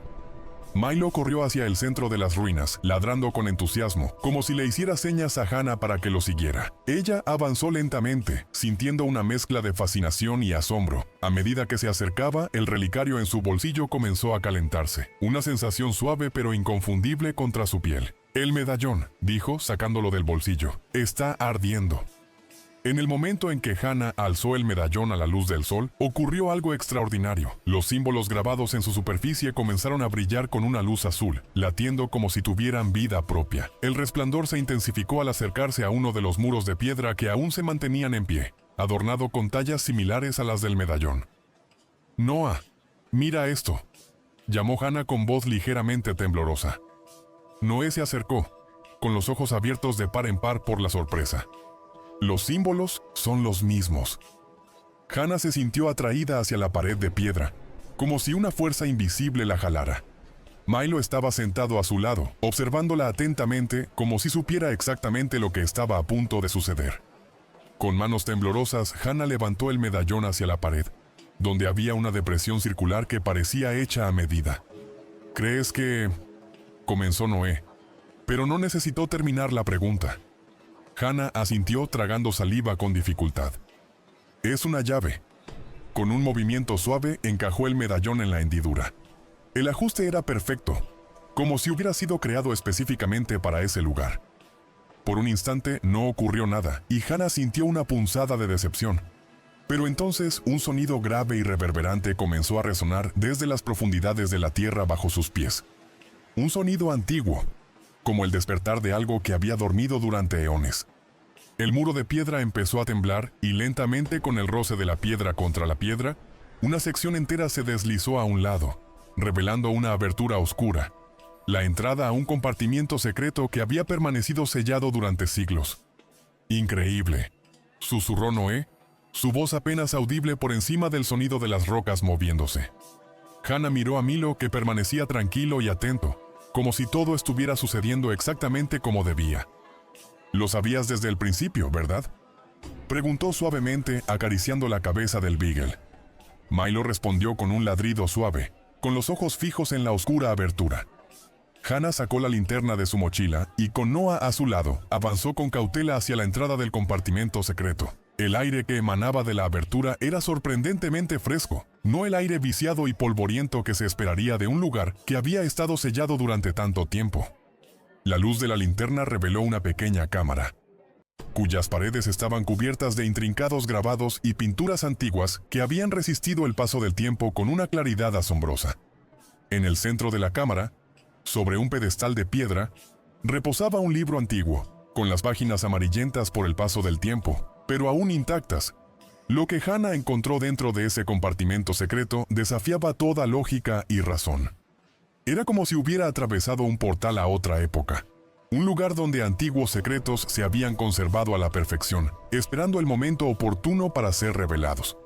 [SPEAKER 1] Milo corrió hacia el centro de las ruinas, ladrando con entusiasmo, como si le hiciera señas a Hannah para que lo siguiera. Ella avanzó lentamente, sintiendo una mezcla de fascinación y asombro. A medida que se acercaba, el relicario en su bolsillo comenzó a calentarse, una sensación suave pero inconfundible contra su piel. «El medallón», dijo, sacándolo del bolsillo, «está ardiendo». En el momento en que Hannah alzó el medallón a la luz del sol, ocurrió algo extraordinario. Los símbolos grabados en su superficie comenzaron a brillar con una luz azul, latiendo como si tuvieran vida propia. El resplandor se intensificó al acercarse a uno de los muros de piedra que aún se mantenían en pie, adornado con tallas similares a las del medallón. «Noah, mira esto», llamó Hannah con voz ligeramente temblorosa. Noé se acercó, con los ojos abiertos de par en par por la sorpresa. «Los símbolos son los mismos». Hannah se sintió atraída hacia la pared de piedra, como si una fuerza invisible la jalara. Milo estaba sentado a su lado, observándola atentamente como si supiera exactamente lo que estaba a punto de suceder. Con manos temblorosas, Hannah levantó el medallón hacia la pared, donde había una depresión circular que parecía hecha a medida. ¿Crees que...? Comenzó Noé, pero no necesitó terminar la pregunta. Hannah asintió tragando saliva con dificultad. Es una llave. Con un movimiento suave encajó el medallón en la hendidura. El ajuste era perfecto, como si hubiera sido creado específicamente para ese lugar. Por un instante no ocurrió nada y Hannah sintió una punzada de decepción. Pero entonces un sonido grave y reverberante comenzó a resonar desde las profundidades de la tierra bajo sus pies. Un sonido antiguo, como el despertar de algo que había dormido durante eones. El muro de piedra empezó a temblar y lentamente, con el roce de la piedra contra la piedra, una sección entera se deslizó a un lado, revelando una abertura oscura, la entrada a un compartimiento secreto que había permanecido sellado durante siglos. «Increíble», susurró Noé, su voz apenas audible por encima del sonido de las rocas moviéndose. Hannah miró a Milo, que permanecía tranquilo y atento, como si todo estuviera sucediendo exactamente como debía. «Lo sabías desde el principio, ¿verdad?», preguntó suavemente, acariciando la cabeza del Beagle. Milo respondió con un ladrido suave, con los ojos fijos en la oscura abertura. Hannah sacó la linterna de su mochila y, con Noah a su lado, avanzó con cautela hacia la entrada del compartimento secreto. El aire que emanaba de la abertura era sorprendentemente fresco, no el aire viciado y polvoriento que se esperaría de un lugar que había estado sellado durante tanto tiempo. La luz de la linterna reveló una pequeña cámara, cuyas paredes estaban cubiertas de intrincados grabados y pinturas antiguas que habían resistido el paso del tiempo con una claridad asombrosa. En el centro de la cámara, sobre un pedestal de piedra, reposaba un libro antiguo, con las páginas amarillentas por el paso del tiempo, pero aún intactas. Lo que Hannah encontró dentro de ese compartimento secreto desafiaba toda lógica y razón. Era como si hubiera atravesado un portal a otra época, un lugar donde antiguos secretos se habían conservado a la perfección, esperando el momento oportuno para ser revelados.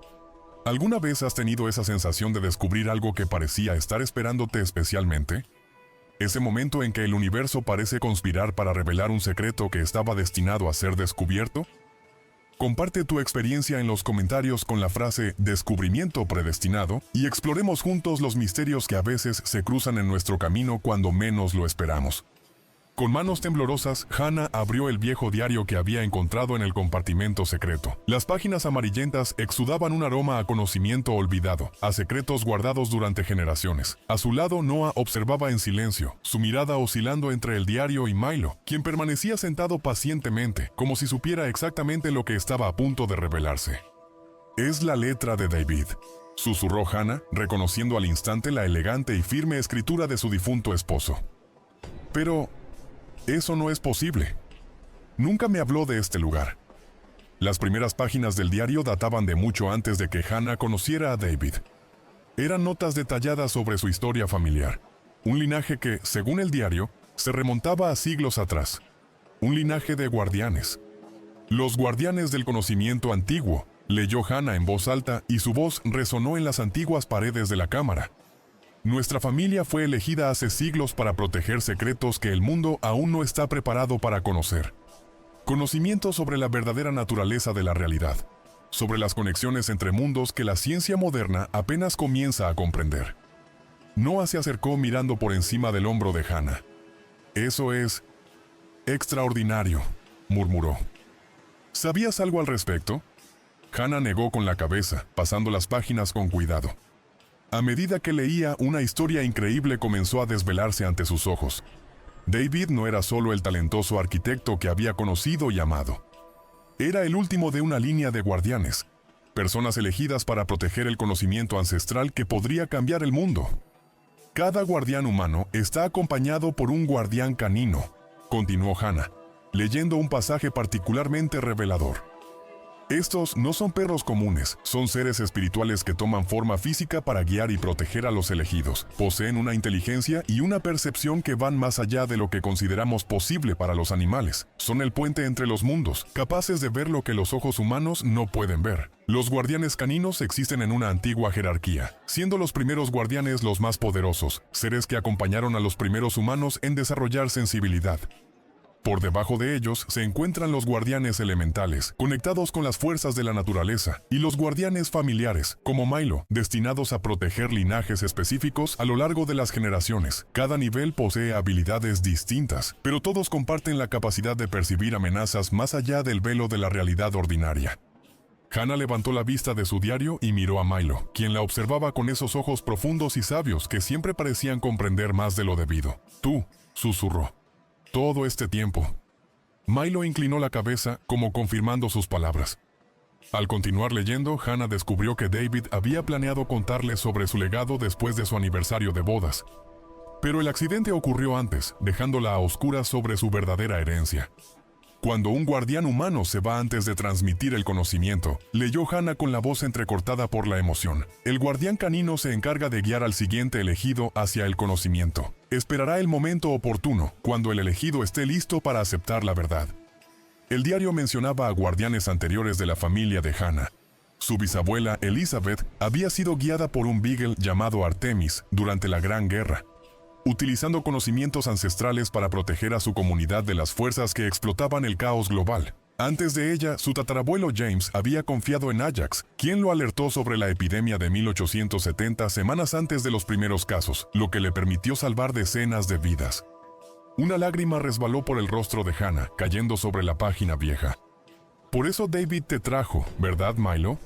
[SPEAKER 1] ¿Alguna vez has tenido esa sensación de descubrir algo que parecía estar esperándote especialmente? Ese momento en que el universo parece conspirar para revelar un secreto que estaba destinado a ser descubierto. Comparte tu experiencia en los comentarios con la frase «descubrimiento predestinado» y exploremos juntos los misterios que a veces se cruzan en nuestro camino cuando menos lo esperamos. Con manos temblorosas, Hannah abrió el viejo diario que había encontrado en el compartimento secreto. Las páginas amarillentas exudaban un aroma a conocimiento olvidado, a secretos guardados durante generaciones. A su lado, Noah observaba en silencio, su mirada oscilando entre el diario y Milo, quien permanecía sentado pacientemente, como si supiera exactamente lo que estaba a punto de revelarse. «Es la letra de David», susurró Hannah, reconociendo al instante la elegante y firme escritura de su difunto esposo. «Pero eso no es posible. Nunca me habló de este lugar». Las primeras páginas del diario databan de mucho antes de que Hannah conociera a David. Eran notas detalladas sobre su historia familiar. Un linaje que, según el diario, se remontaba a siglos atrás. Un linaje de guardianes. «Los guardianes del conocimiento antiguo», leyó Hannah en voz alta y su voz resonó en las antiguas paredes de la cámara. «Nuestra familia fue elegida hace siglos para proteger secretos que el mundo aún no está preparado para conocer. Conocimiento sobre la verdadera naturaleza de la realidad, sobre las conexiones entre mundos que la ciencia moderna apenas comienza a comprender». Noah se acercó mirando por encima del hombro de Hannah. «Eso es extraordinario», murmuró. «¿Sabías algo al respecto?». Hannah negó con la cabeza, pasando las páginas con cuidado. A medida que leía, una historia increíble comenzó a desvelarse ante sus ojos. David no era solo el talentoso arquitecto que había conocido y amado. Era el último de una línea de guardianes, personas elegidas para proteger el conocimiento ancestral que podría cambiar el mundo. «Cada guardián humano está acompañado por un guardián canino», continuó Hannah, leyendo un pasaje particularmente revelador. Estos no son perros comunes, son seres espirituales que toman forma física para guiar y proteger a los elegidos. Poseen una inteligencia y una percepción que van más allá de lo que consideramos posible para los animales. Son el puente entre los mundos, capaces de ver lo que los ojos humanos no pueden ver. Los guardianes caninos existen en una antigua jerarquía, siendo los primeros guardianes los más poderosos, seres que acompañaron a los primeros humanos en desarrollar sensibilidad. Por debajo de ellos se encuentran los guardianes elementales, conectados con las fuerzas de la naturaleza, y los guardianes familiares, como Milo, destinados a proteger linajes específicos a lo largo de las generaciones. Cada nivel posee habilidades distintas, pero todos comparten la capacidad de percibir amenazas más allá del velo de la realidad ordinaria. Hannah levantó la vista de su diario y miró a Milo, quien la observaba con esos ojos profundos y sabios que siempre parecían comprender más de lo debido. «Tú», susurró. «Todo este tiempo». Milo inclinó la cabeza como confirmando sus palabras. Al continuar leyendo, Hannah descubrió que David había planeado contarle sobre su legado después de su aniversario de bodas. Pero el accidente ocurrió antes, dejándola a oscuras sobre su verdadera herencia. Cuando un guardián humano se va antes de transmitir el conocimiento, leyó Hannah con la voz entrecortada por la emoción. El guardián canino se encarga de guiar al siguiente elegido hacia el conocimiento. Esperará el momento oportuno, cuando el elegido esté listo para aceptar la verdad. El diario mencionaba a guardianes anteriores de la familia de Hannah. Su bisabuela, Elizabeth, había sido guiada por un beagle llamado Artemis durante la Gran Guerra, utilizando conocimientos ancestrales para proteger a su comunidad de las fuerzas que explotaban el caos global. Antes de ella, su tatarabuelo James había confiado en Ajax, quien lo alertó sobre la epidemia de 1870 semanas antes de los primeros casos, lo que le permitió salvar decenas de vidas. Una lágrima resbaló por el rostro de Hannah, cayendo sobre la página vieja. «Por eso David te trajo, ¿verdad, Milo?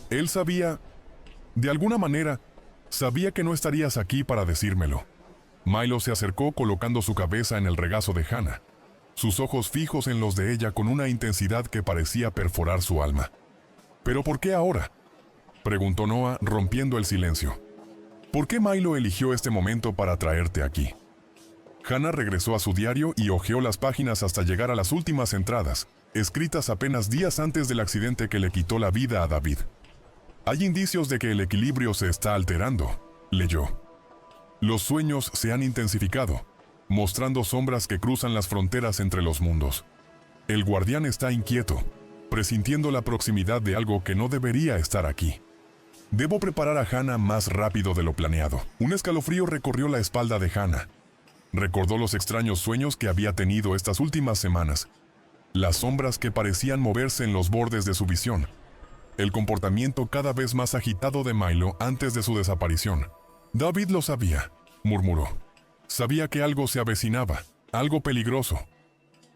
[SPEAKER 1] Él sabía... de alguna manera, sabía que no estarías aquí para decírmelo». Milo se acercó colocando su cabeza en el regazo de Hannah, sus ojos fijos en los de ella con una intensidad que parecía perforar su alma. «¿Pero por qué ahora?», preguntó Noah, rompiendo el silencio. «¿Por qué Milo eligió este momento para traerte aquí?». Hannah regresó a su diario y hojeó las páginas hasta llegar a las últimas entradas, escritas apenas días antes del accidente que le quitó la vida a David. «Hay indicios de que el equilibrio se está alterando», leyó. «Los sueños se han intensificado, mostrando sombras que cruzan las fronteras entre los mundos. El guardián está inquieto, presintiendo la proximidad de algo que no debería estar aquí. Debo preparar a Hannah más rápido de lo planeado». Un escalofrío recorrió la espalda de Hannah. Recordó los extraños sueños que había tenido estas últimas semanas, las sombras que parecían moverse en los bordes de su visión, el comportamiento cada vez más agitado de Milo antes de su desaparición. «David lo sabía», murmuró. «Sabía que algo se avecinaba, algo peligroso».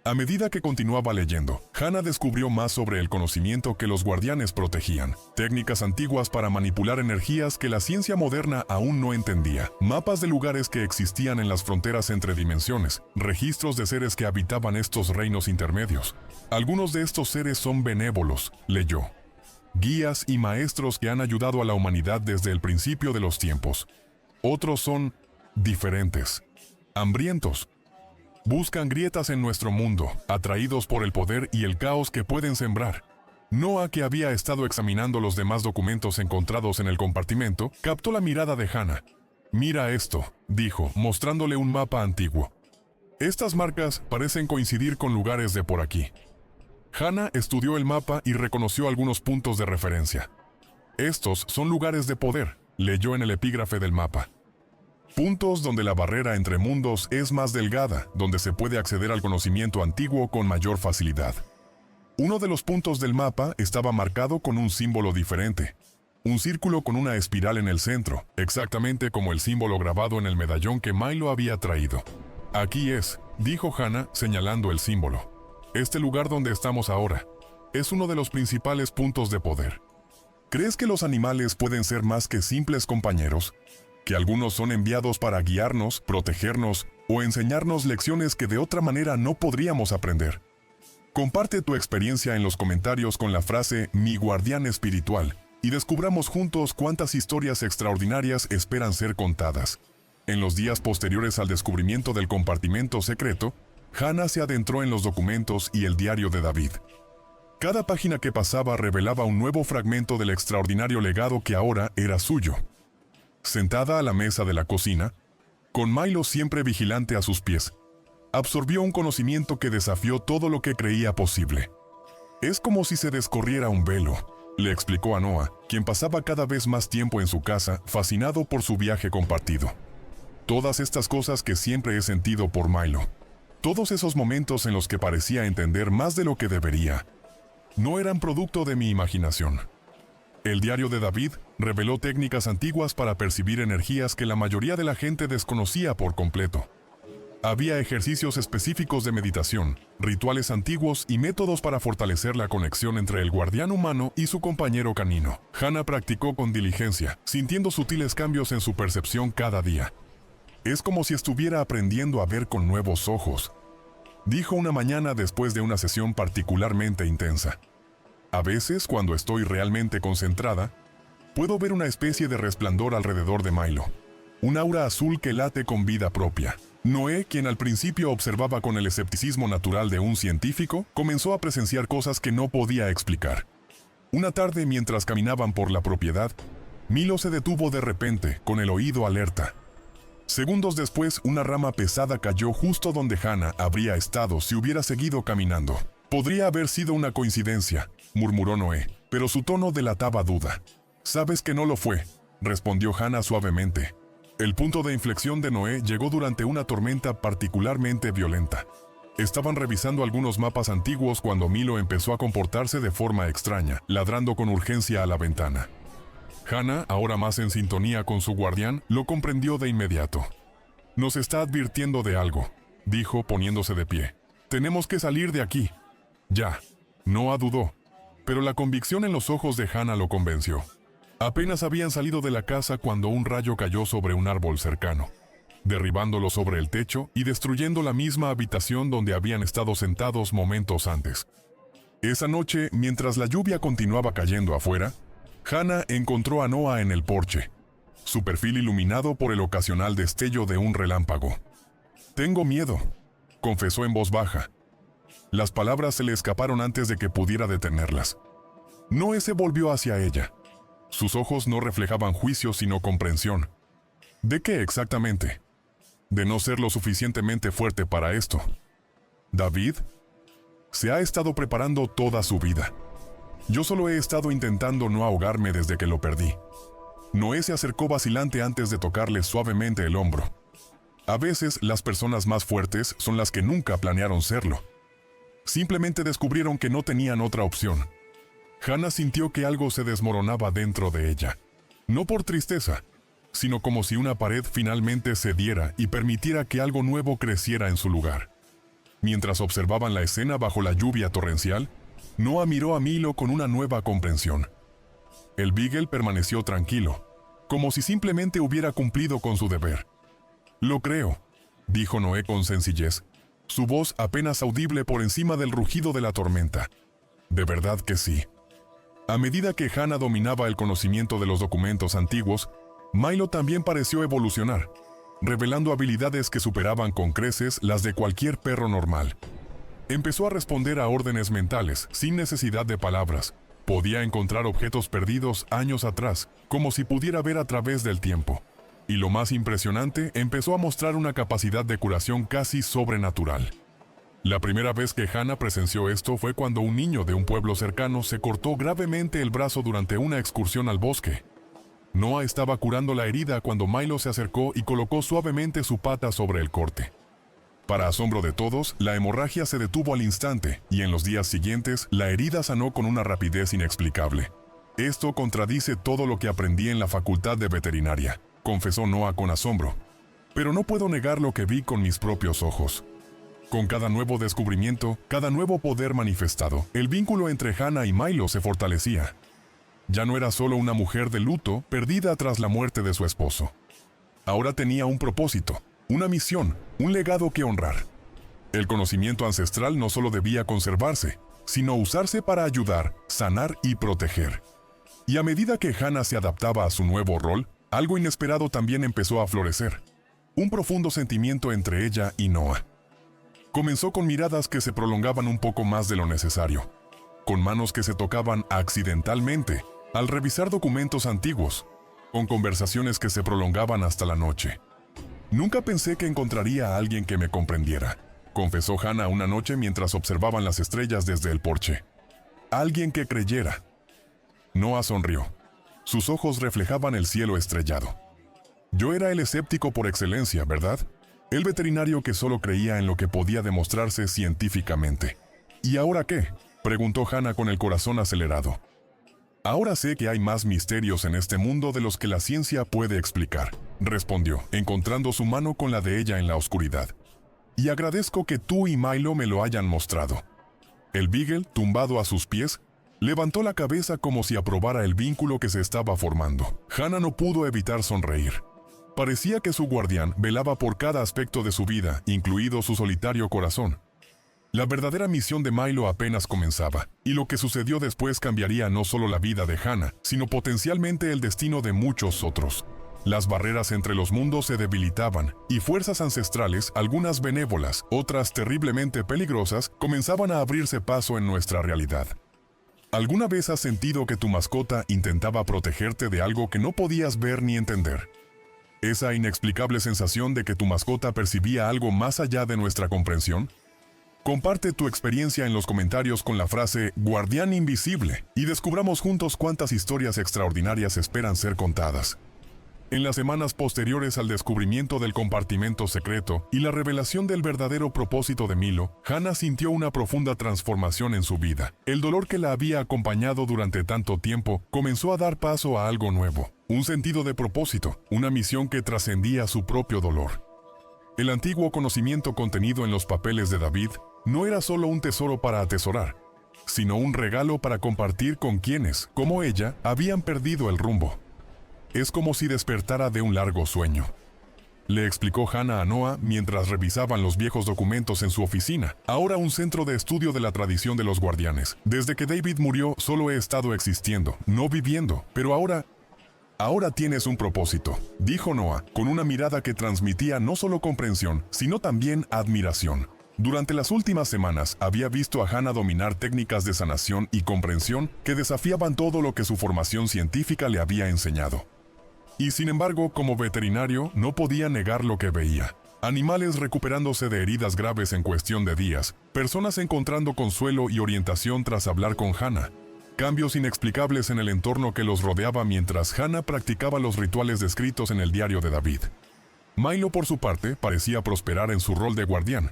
[SPEAKER 1] A medida que continuaba leyendo, Hannah descubrió más sobre el conocimiento que los guardianes protegían, técnicas antiguas para manipular energías que la ciencia moderna aún no entendía, mapas de lugares que existían en las fronteras entre dimensiones, registros de seres que habitaban estos reinos intermedios. «Algunos de estos seres son benévolos», leyó. «Guías y maestros que han ayudado a la humanidad desde el principio de los tiempos. Otros son diferentes, hambrientos. Buscan grietas en nuestro mundo, atraídos por el poder y el caos que pueden sembrar». Noah, que había estado examinando los demás documentos encontrados en el compartimento, captó la mirada de Hannah. «Mira esto», dijo, mostrándole un mapa antiguo. «Estas marcas parecen coincidir con lugares de por aquí». Hannah estudió el mapa y reconoció algunos puntos de referencia. «Estos son lugares de poder», leyó en el epígrafe del mapa. «Puntos donde la barrera entre mundos es más delgada, donde se puede acceder al conocimiento antiguo con mayor facilidad». Uno de los puntos del mapa estaba marcado con un símbolo diferente. Un círculo con una espiral en el centro, exactamente como el símbolo grabado en el medallón que Milo había traído. «Aquí es», dijo Hannah, señalando el símbolo. «Este lugar donde estamos ahora es uno de los principales puntos de poder». «¿Crees que los animales pueden ser más que simples compañeros? ¿Que algunos son enviados para guiarnos, protegernos o enseñarnos lecciones que de otra manera no podríamos aprender? Comparte tu experiencia en los comentarios con la frase «Mi guardián espiritual» y descubramos juntos cuántas historias extraordinarias esperan ser contadas». En los días posteriores al descubrimiento del compartimento secreto, Hannah se adentró en los documentos y el diario de David. Cada página que pasaba revelaba un nuevo fragmento del extraordinario legado que ahora era suyo. Sentada a la mesa de la cocina, con Milo siempre vigilante a sus pies, absorbió un conocimiento que desafió todo lo que creía posible. Es como si se descorriera un velo, le explicó a Noah, quien pasaba cada vez más tiempo en su casa, fascinado por su viaje compartido. Todas estas cosas que siempre he sentido por Milo, todos esos momentos en los que parecía entender más de lo que debería, no eran producto de mi imaginación. El diario de David reveló técnicas antiguas para percibir energías que la mayoría de la gente desconocía por completo. Había ejercicios específicos de meditación, rituales antiguos y métodos para fortalecer la conexión entre el guardián humano y su compañero canino. Hannah practicó con diligencia, sintiendo sutiles cambios en su percepción cada día. Es como si estuviera aprendiendo a ver con nuevos ojos, dijo una mañana después de una sesión particularmente intensa. A veces, cuando estoy realmente concentrada, puedo ver una especie de resplandor alrededor de Milo, un aura azul que late con vida propia. Noé, quien al principio observaba con el escepticismo natural de un científico, comenzó a presenciar cosas que no podía explicar. Una tarde, mientras caminaban por la propiedad, Milo se detuvo de repente, con el oído alerta. Segundos después, una rama pesada cayó justo donde Hannah habría estado si hubiera seguido caminando. Podría haber sido una coincidencia, murmuró Noé, pero su tono delataba duda. «Sabes que no lo fue», respondió Hannah suavemente. El punto de inflexión de Noé llegó durante una tormenta particularmente violenta. Estaban revisando algunos mapas antiguos cuando Milo empezó a comportarse de forma extraña, ladrando con urgencia a la ventana. Hannah, ahora más en sintonía con su guardián, lo comprendió de inmediato. «Nos está advirtiendo de algo», dijo poniéndose de pie. «Tenemos que salir de aquí». «Ya». Noah dudó, pero la convicción en los ojos de Hannah lo convenció. Apenas habían salido de la casa cuando un rayo cayó sobre un árbol cercano, derribándolo sobre el techo y destruyendo la misma habitación donde habían estado sentados momentos antes. Esa noche, mientras la lluvia continuaba cayendo afuera, Hannah encontró a Noah en el porche, su perfil iluminado por el ocasional destello de un relámpago. «Tengo miedo», confesó en voz baja. Las palabras se le escaparon antes de que pudiera detenerlas. Noé se volvió hacia ella. Sus ojos no reflejaban juicio sino comprensión. ¿De qué exactamente? De no ser lo suficientemente fuerte para esto. ¿David? Se ha estado preparando toda su vida. Yo solo he estado intentando no ahogarme desde que lo perdí. Noé se acercó vacilante antes de tocarle suavemente el hombro. A veces, las personas más fuertes son las que nunca planearon serlo. Simplemente descubrieron que no tenían otra opción. Hannah sintió que algo se desmoronaba dentro de ella. No por tristeza, sino como si una pared finalmente cediera y permitiera que algo nuevo creciera en su lugar. Mientras observaban la escena bajo la lluvia torrencial, Noah miró a Milo con una nueva comprensión. El Beagle permaneció tranquilo, como si simplemente hubiera cumplido con su deber. «Lo creo», dijo Noé con sencillez, su voz apenas audible por encima del rugido de la tormenta. «De verdad que sí». A medida que Hannah dominaba el conocimiento de los documentos antiguos, Milo también pareció evolucionar, revelando habilidades que superaban con creces las de cualquier perro normal. Empezó a responder a órdenes mentales, sin necesidad de palabras. Podía encontrar objetos perdidos años atrás, como si pudiera ver a través del tiempo. Y lo más impresionante, empezó a mostrar una capacidad de curación casi sobrenatural. La primera vez que Hannah presenció esto fue cuando un niño de un pueblo cercano se cortó gravemente el brazo durante una excursión al bosque. Noah estaba curando la herida cuando Milo se acercó y colocó suavemente su pata sobre el corte. Para asombro de todos, la hemorragia se detuvo al instante y en los días siguientes la herida sanó con una rapidez inexplicable. «Esto contradice todo lo que aprendí en la facultad de veterinaria», confesó Noah con asombro. «Pero no puedo negar lo que vi con mis propios ojos». Con cada nuevo descubrimiento, cada nuevo poder manifestado, el vínculo entre Hannah y Milo se fortalecía. Ya no era solo una mujer de luto perdida tras la muerte de su esposo. Ahora tenía un propósito, una misión, un legado que honrar. El conocimiento ancestral no solo debía conservarse, sino usarse para ayudar, sanar y proteger. Y a medida que Hannah se adaptaba a su nuevo rol, algo inesperado también empezó a florecer. Un profundo sentimiento entre ella y Noah. Comenzó con miradas que se prolongaban un poco más de lo necesario. con manos que se tocaban accidentalmente al revisar documentos antiguos, con conversaciones que se prolongaban hasta la noche. Nunca pensé que encontraría a alguien que me comprendiera, confesó Hannah una noche mientras observaban las estrellas desde el porche. Alguien que creyera. Noah sonrió. Sus ojos reflejaban el cielo estrellado. Yo era el escéptico por excelencia, ¿verdad? El veterinario que solo creía en lo que podía demostrarse científicamente. ¿Y ahora qué?, preguntó Hannah con el corazón acelerado. Ahora sé que hay más misterios en este mundo de los que la ciencia puede explicar, respondió, encontrando su mano con la de ella en la oscuridad. Y agradezco que tú y Milo me lo hayan mostrado. El Beagle, tumbado a sus pies, levantó la cabeza como si aprobara el vínculo que se estaba formando. Hannah no pudo evitar sonreír. Parecía que su guardián velaba por cada aspecto de su vida, incluido su solitario corazón. La verdadera misión de Milo apenas comenzaba, y lo que sucedió después cambiaría no solo la vida de Hannah, sino potencialmente el destino de muchos otros. Las barreras entre los mundos se debilitaban, y fuerzas ancestrales, algunas benévolas, otras terriblemente peligrosas, comenzaban a abrirse paso en nuestra realidad. ¿Alguna vez has sentido que tu mascota intentaba protegerte de algo que no podías ver ni entender? Esa inexplicable sensación de que tu mascota percibía algo más allá de nuestra comprensión. Comparte tu experiencia en los comentarios con la frase «Guardián Invisible» y descubramos juntos cuántas historias extraordinarias esperan ser contadas. En las semanas posteriores al descubrimiento del compartimento secreto y la revelación del verdadero propósito de Milo, Hannah sintió una profunda transformación en su vida. El dolor que la había acompañado durante tanto tiempo comenzó a dar paso a algo nuevo, un sentido de propósito, una misión que trascendía su propio dolor. El antiguo conocimiento contenido en los papeles de David no era solo un tesoro para atesorar, sino un regalo para compartir con quienes, como ella, habían perdido el rumbo. Es como si despertara de un largo sueño, le explicó Hannah a Noah mientras revisaban los viejos documentos en su oficina, ahora un centro de estudio de la tradición de los guardianes. Desde que David murió, solo he estado existiendo, no viviendo, pero ahora tienes un propósito, dijo Noah, con una mirada que transmitía no solo comprensión, sino también admiración. Durante las últimas semanas había visto a Hannah dominar técnicas de sanación y comprensión que desafiaban todo lo que su formación científica le había enseñado. Y sin embargo, como veterinario, no podía negar lo que veía. Animales recuperándose de heridas graves en cuestión de días, personas encontrando consuelo y orientación tras hablar con Hannah, cambios inexplicables en el entorno que los rodeaba mientras Hannah practicaba los rituales descritos en el diario de David. Milo, por su parte, parecía prosperar en su rol de guardián.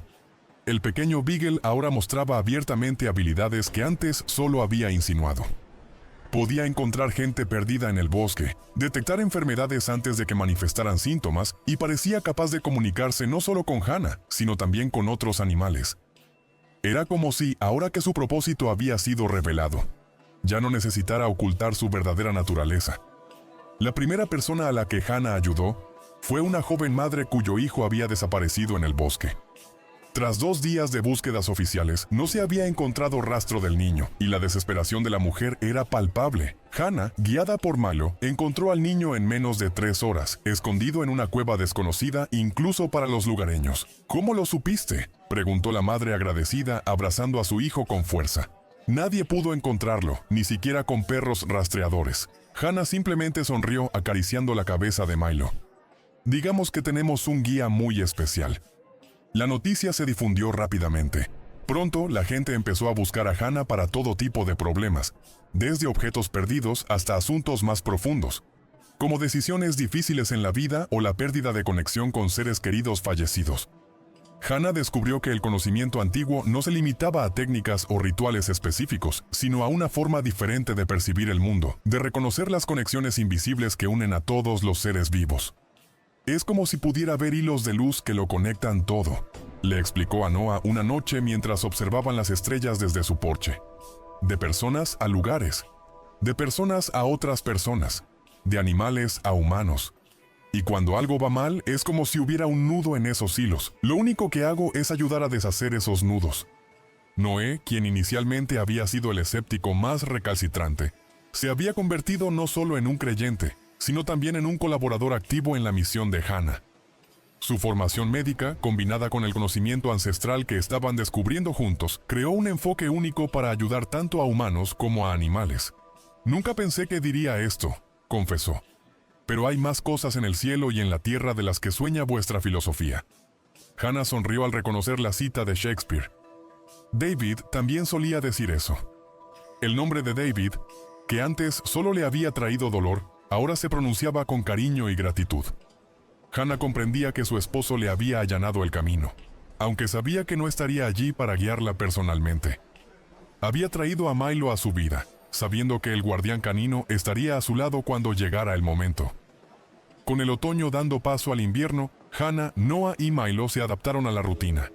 [SPEAKER 1] El pequeño Beagle ahora mostraba abiertamente habilidades que antes solo había insinuado. Podía encontrar gente perdida en el bosque, detectar enfermedades antes de que manifestaran síntomas y parecía capaz de comunicarse no solo con Hannah, sino también con otros animales. Era como si, ahora que su propósito había sido revelado, ya no necesitara ocultar su verdadera naturaleza. La primera persona a la que Hannah ayudó fue una joven madre cuyo hijo había desaparecido en el bosque. Tras 2 días de búsquedas oficiales, no se había encontrado rastro del niño, y la desesperación de la mujer era palpable. Hannah, guiada por Milo, encontró al niño en menos de 3 horas, escondido en una cueva desconocida incluso para los lugareños. «¿Cómo lo supiste?», preguntó la madre agradecida, abrazando a su hijo con fuerza. Nadie pudo encontrarlo, ni siquiera con perros rastreadores. Hannah simplemente sonrió acariciando la cabeza de Milo. «Digamos que tenemos un guía muy especial». La noticia se difundió rápidamente. Pronto, la gente empezó a buscar a Hannah para todo tipo de problemas, desde objetos perdidos hasta asuntos más profundos, como decisiones difíciles en la vida o la pérdida de conexión con seres queridos fallecidos. Hannah descubrió que el conocimiento antiguo no se limitaba a técnicas o rituales específicos, sino a una forma diferente de percibir el mundo, de reconocer las conexiones invisibles que unen a todos los seres vivos. «Es como si pudiera ver hilos de luz que lo conectan todo», le explicó a Noah una noche mientras observaban las estrellas desde su porche. De personas a lugares, de personas a otras personas, de animales a humanos. Y cuando algo va mal, es como si hubiera un nudo en esos hilos. Lo único que hago es ayudar a deshacer esos nudos. Noé, quien inicialmente había sido el escéptico más recalcitrante, se había convertido no solo en un creyente, sino también en un colaborador activo en la misión de Hannah. Su formación médica, combinada con el conocimiento ancestral que estaban descubriendo juntos, creó un enfoque único para ayudar tanto a humanos como a animales. Nunca pensé que diría esto, confesó. Pero hay más cosas en el cielo y en la tierra de las que sueña vuestra filosofía. Hannah sonrió al reconocer la cita de Shakespeare. David también solía decir eso. El nombre de David, que antes solo le había traído dolor, ahora se pronunciaba con cariño y gratitud. Hannah comprendía que su esposo le había allanado el camino, aunque sabía que no estaría allí para guiarla personalmente. Había traído a Milo a su vida, sabiendo que el guardián canino estaría a su lado cuando llegara el momento. Con el otoño dando paso al invierno, Hannah, Noah y Milo se adaptaron a la rutina.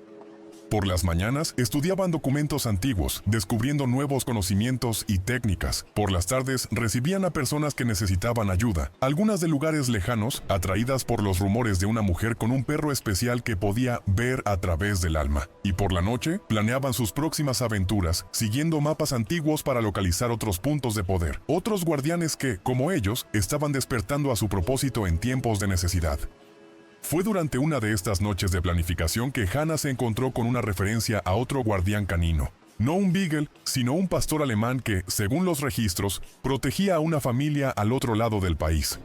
[SPEAKER 1] Por las mañanas estudiaban documentos antiguos, descubriendo nuevos conocimientos y técnicas. Por las tardes recibían a personas que necesitaban ayuda, algunas de lugares lejanos, atraídas por los rumores de una mujer con un perro especial que podía ver a través del alma. Y por la noche planeaban sus próximas aventuras, siguiendo mapas antiguos para localizar otros puntos de poder, otros guardianes que, como ellos, estaban despertando a su propósito en tiempos de necesidad. Fue durante una de estas noches de planificación que Hannah se encontró con una referencia a otro guardián canino. No un beagle, sino un pastor alemán que, según los registros, protegía a una familia al otro lado del país.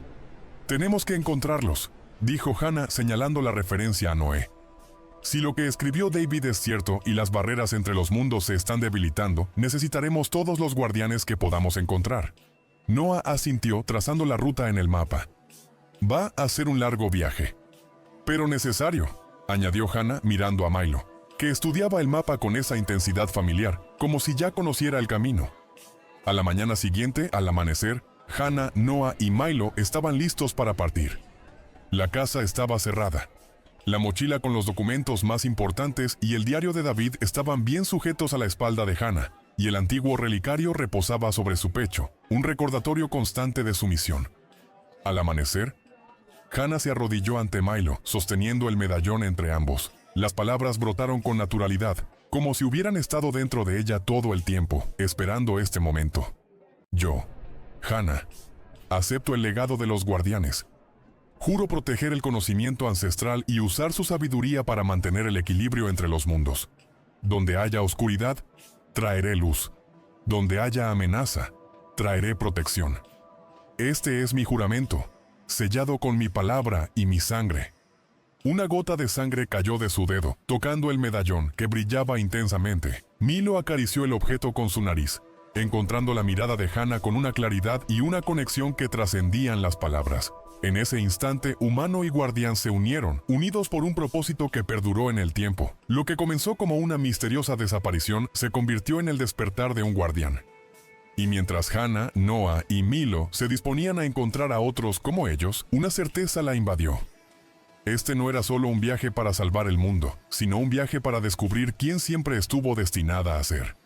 [SPEAKER 1] «Tenemos que encontrarlos», dijo Hannah señalando la referencia a Noé. «Si lo que escribió David es cierto y las barreras entre los mundos se están debilitando, necesitaremos todos los guardianes que podamos encontrar». Noah asintió trazando la ruta en el mapa. «Va a ser un largo viaje. Pero necesario», añadió Hannah mirando a Milo, que estudiaba el mapa con esa intensidad familiar, como si ya conociera el camino. A la mañana siguiente, al amanecer, Hannah, Noah y Milo estaban listos para partir. La casa estaba cerrada. La mochila con los documentos más importantes y el diario de David estaban bien sujetos a la espalda de Hannah, y el antiguo relicario reposaba sobre su pecho, un recordatorio constante de su misión. Al amanecer, Hannah se arrodilló ante Milo, sosteniendo el medallón entre ambos. Las palabras brotaron con naturalidad, como si hubieran estado dentro de ella todo el tiempo, esperando este momento. Yo, Hannah, acepto el legado de los guardianes. Juro proteger el conocimiento ancestral y usar su sabiduría para mantener el equilibrio entre los mundos. Donde haya oscuridad, traeré luz. Donde haya amenaza, traeré protección. Este es mi juramento, sellado con mi palabra y mi sangre. Una gota de sangre cayó de su dedo, tocando el medallón, que brillaba intensamente. Milo acarició el objeto con su nariz, encontrando la mirada de Hannah con una claridad y una conexión que trascendían las palabras. En ese instante, humano y guardián se unieron, unidos por un propósito que perduró en el tiempo. Lo que comenzó como una misteriosa desaparición se convirtió en el despertar de un guardián. Y mientras Hannah, Noah y Milo se disponían a encontrar a otros como ellos, una certeza la invadió. Este no era solo un viaje para salvar el mundo, sino un viaje para descubrir quién siempre estuvo destinada a ser.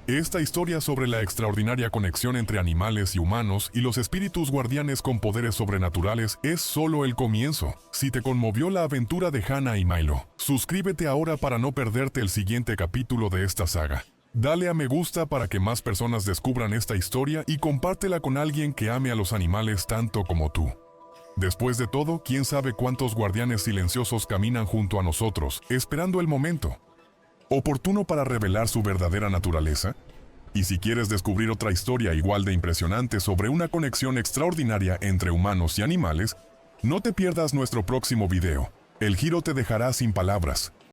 [SPEAKER 1] Esta historia sobre la extraordinaria conexión entre animales y humanos y los espíritus guardianes con poderes sobrenaturales es solo el comienzo. Si te conmovió la aventura de Hannah y Milo, suscríbete ahora para no perderte el siguiente capítulo de esta saga. Dale a me gusta para que más personas descubran esta historia y compártela con alguien que ame a los animales tanto como tú. Después de todo, quién sabe cuántos guardianes silenciosos caminan junto a nosotros, esperando el momento oportuno para revelar su verdadera naturaleza. Y si quieres descubrir otra historia igual de impresionante sobre una conexión extraordinaria entre humanos y animales, no te pierdas nuestro próximo video. El giro te dejará sin palabras.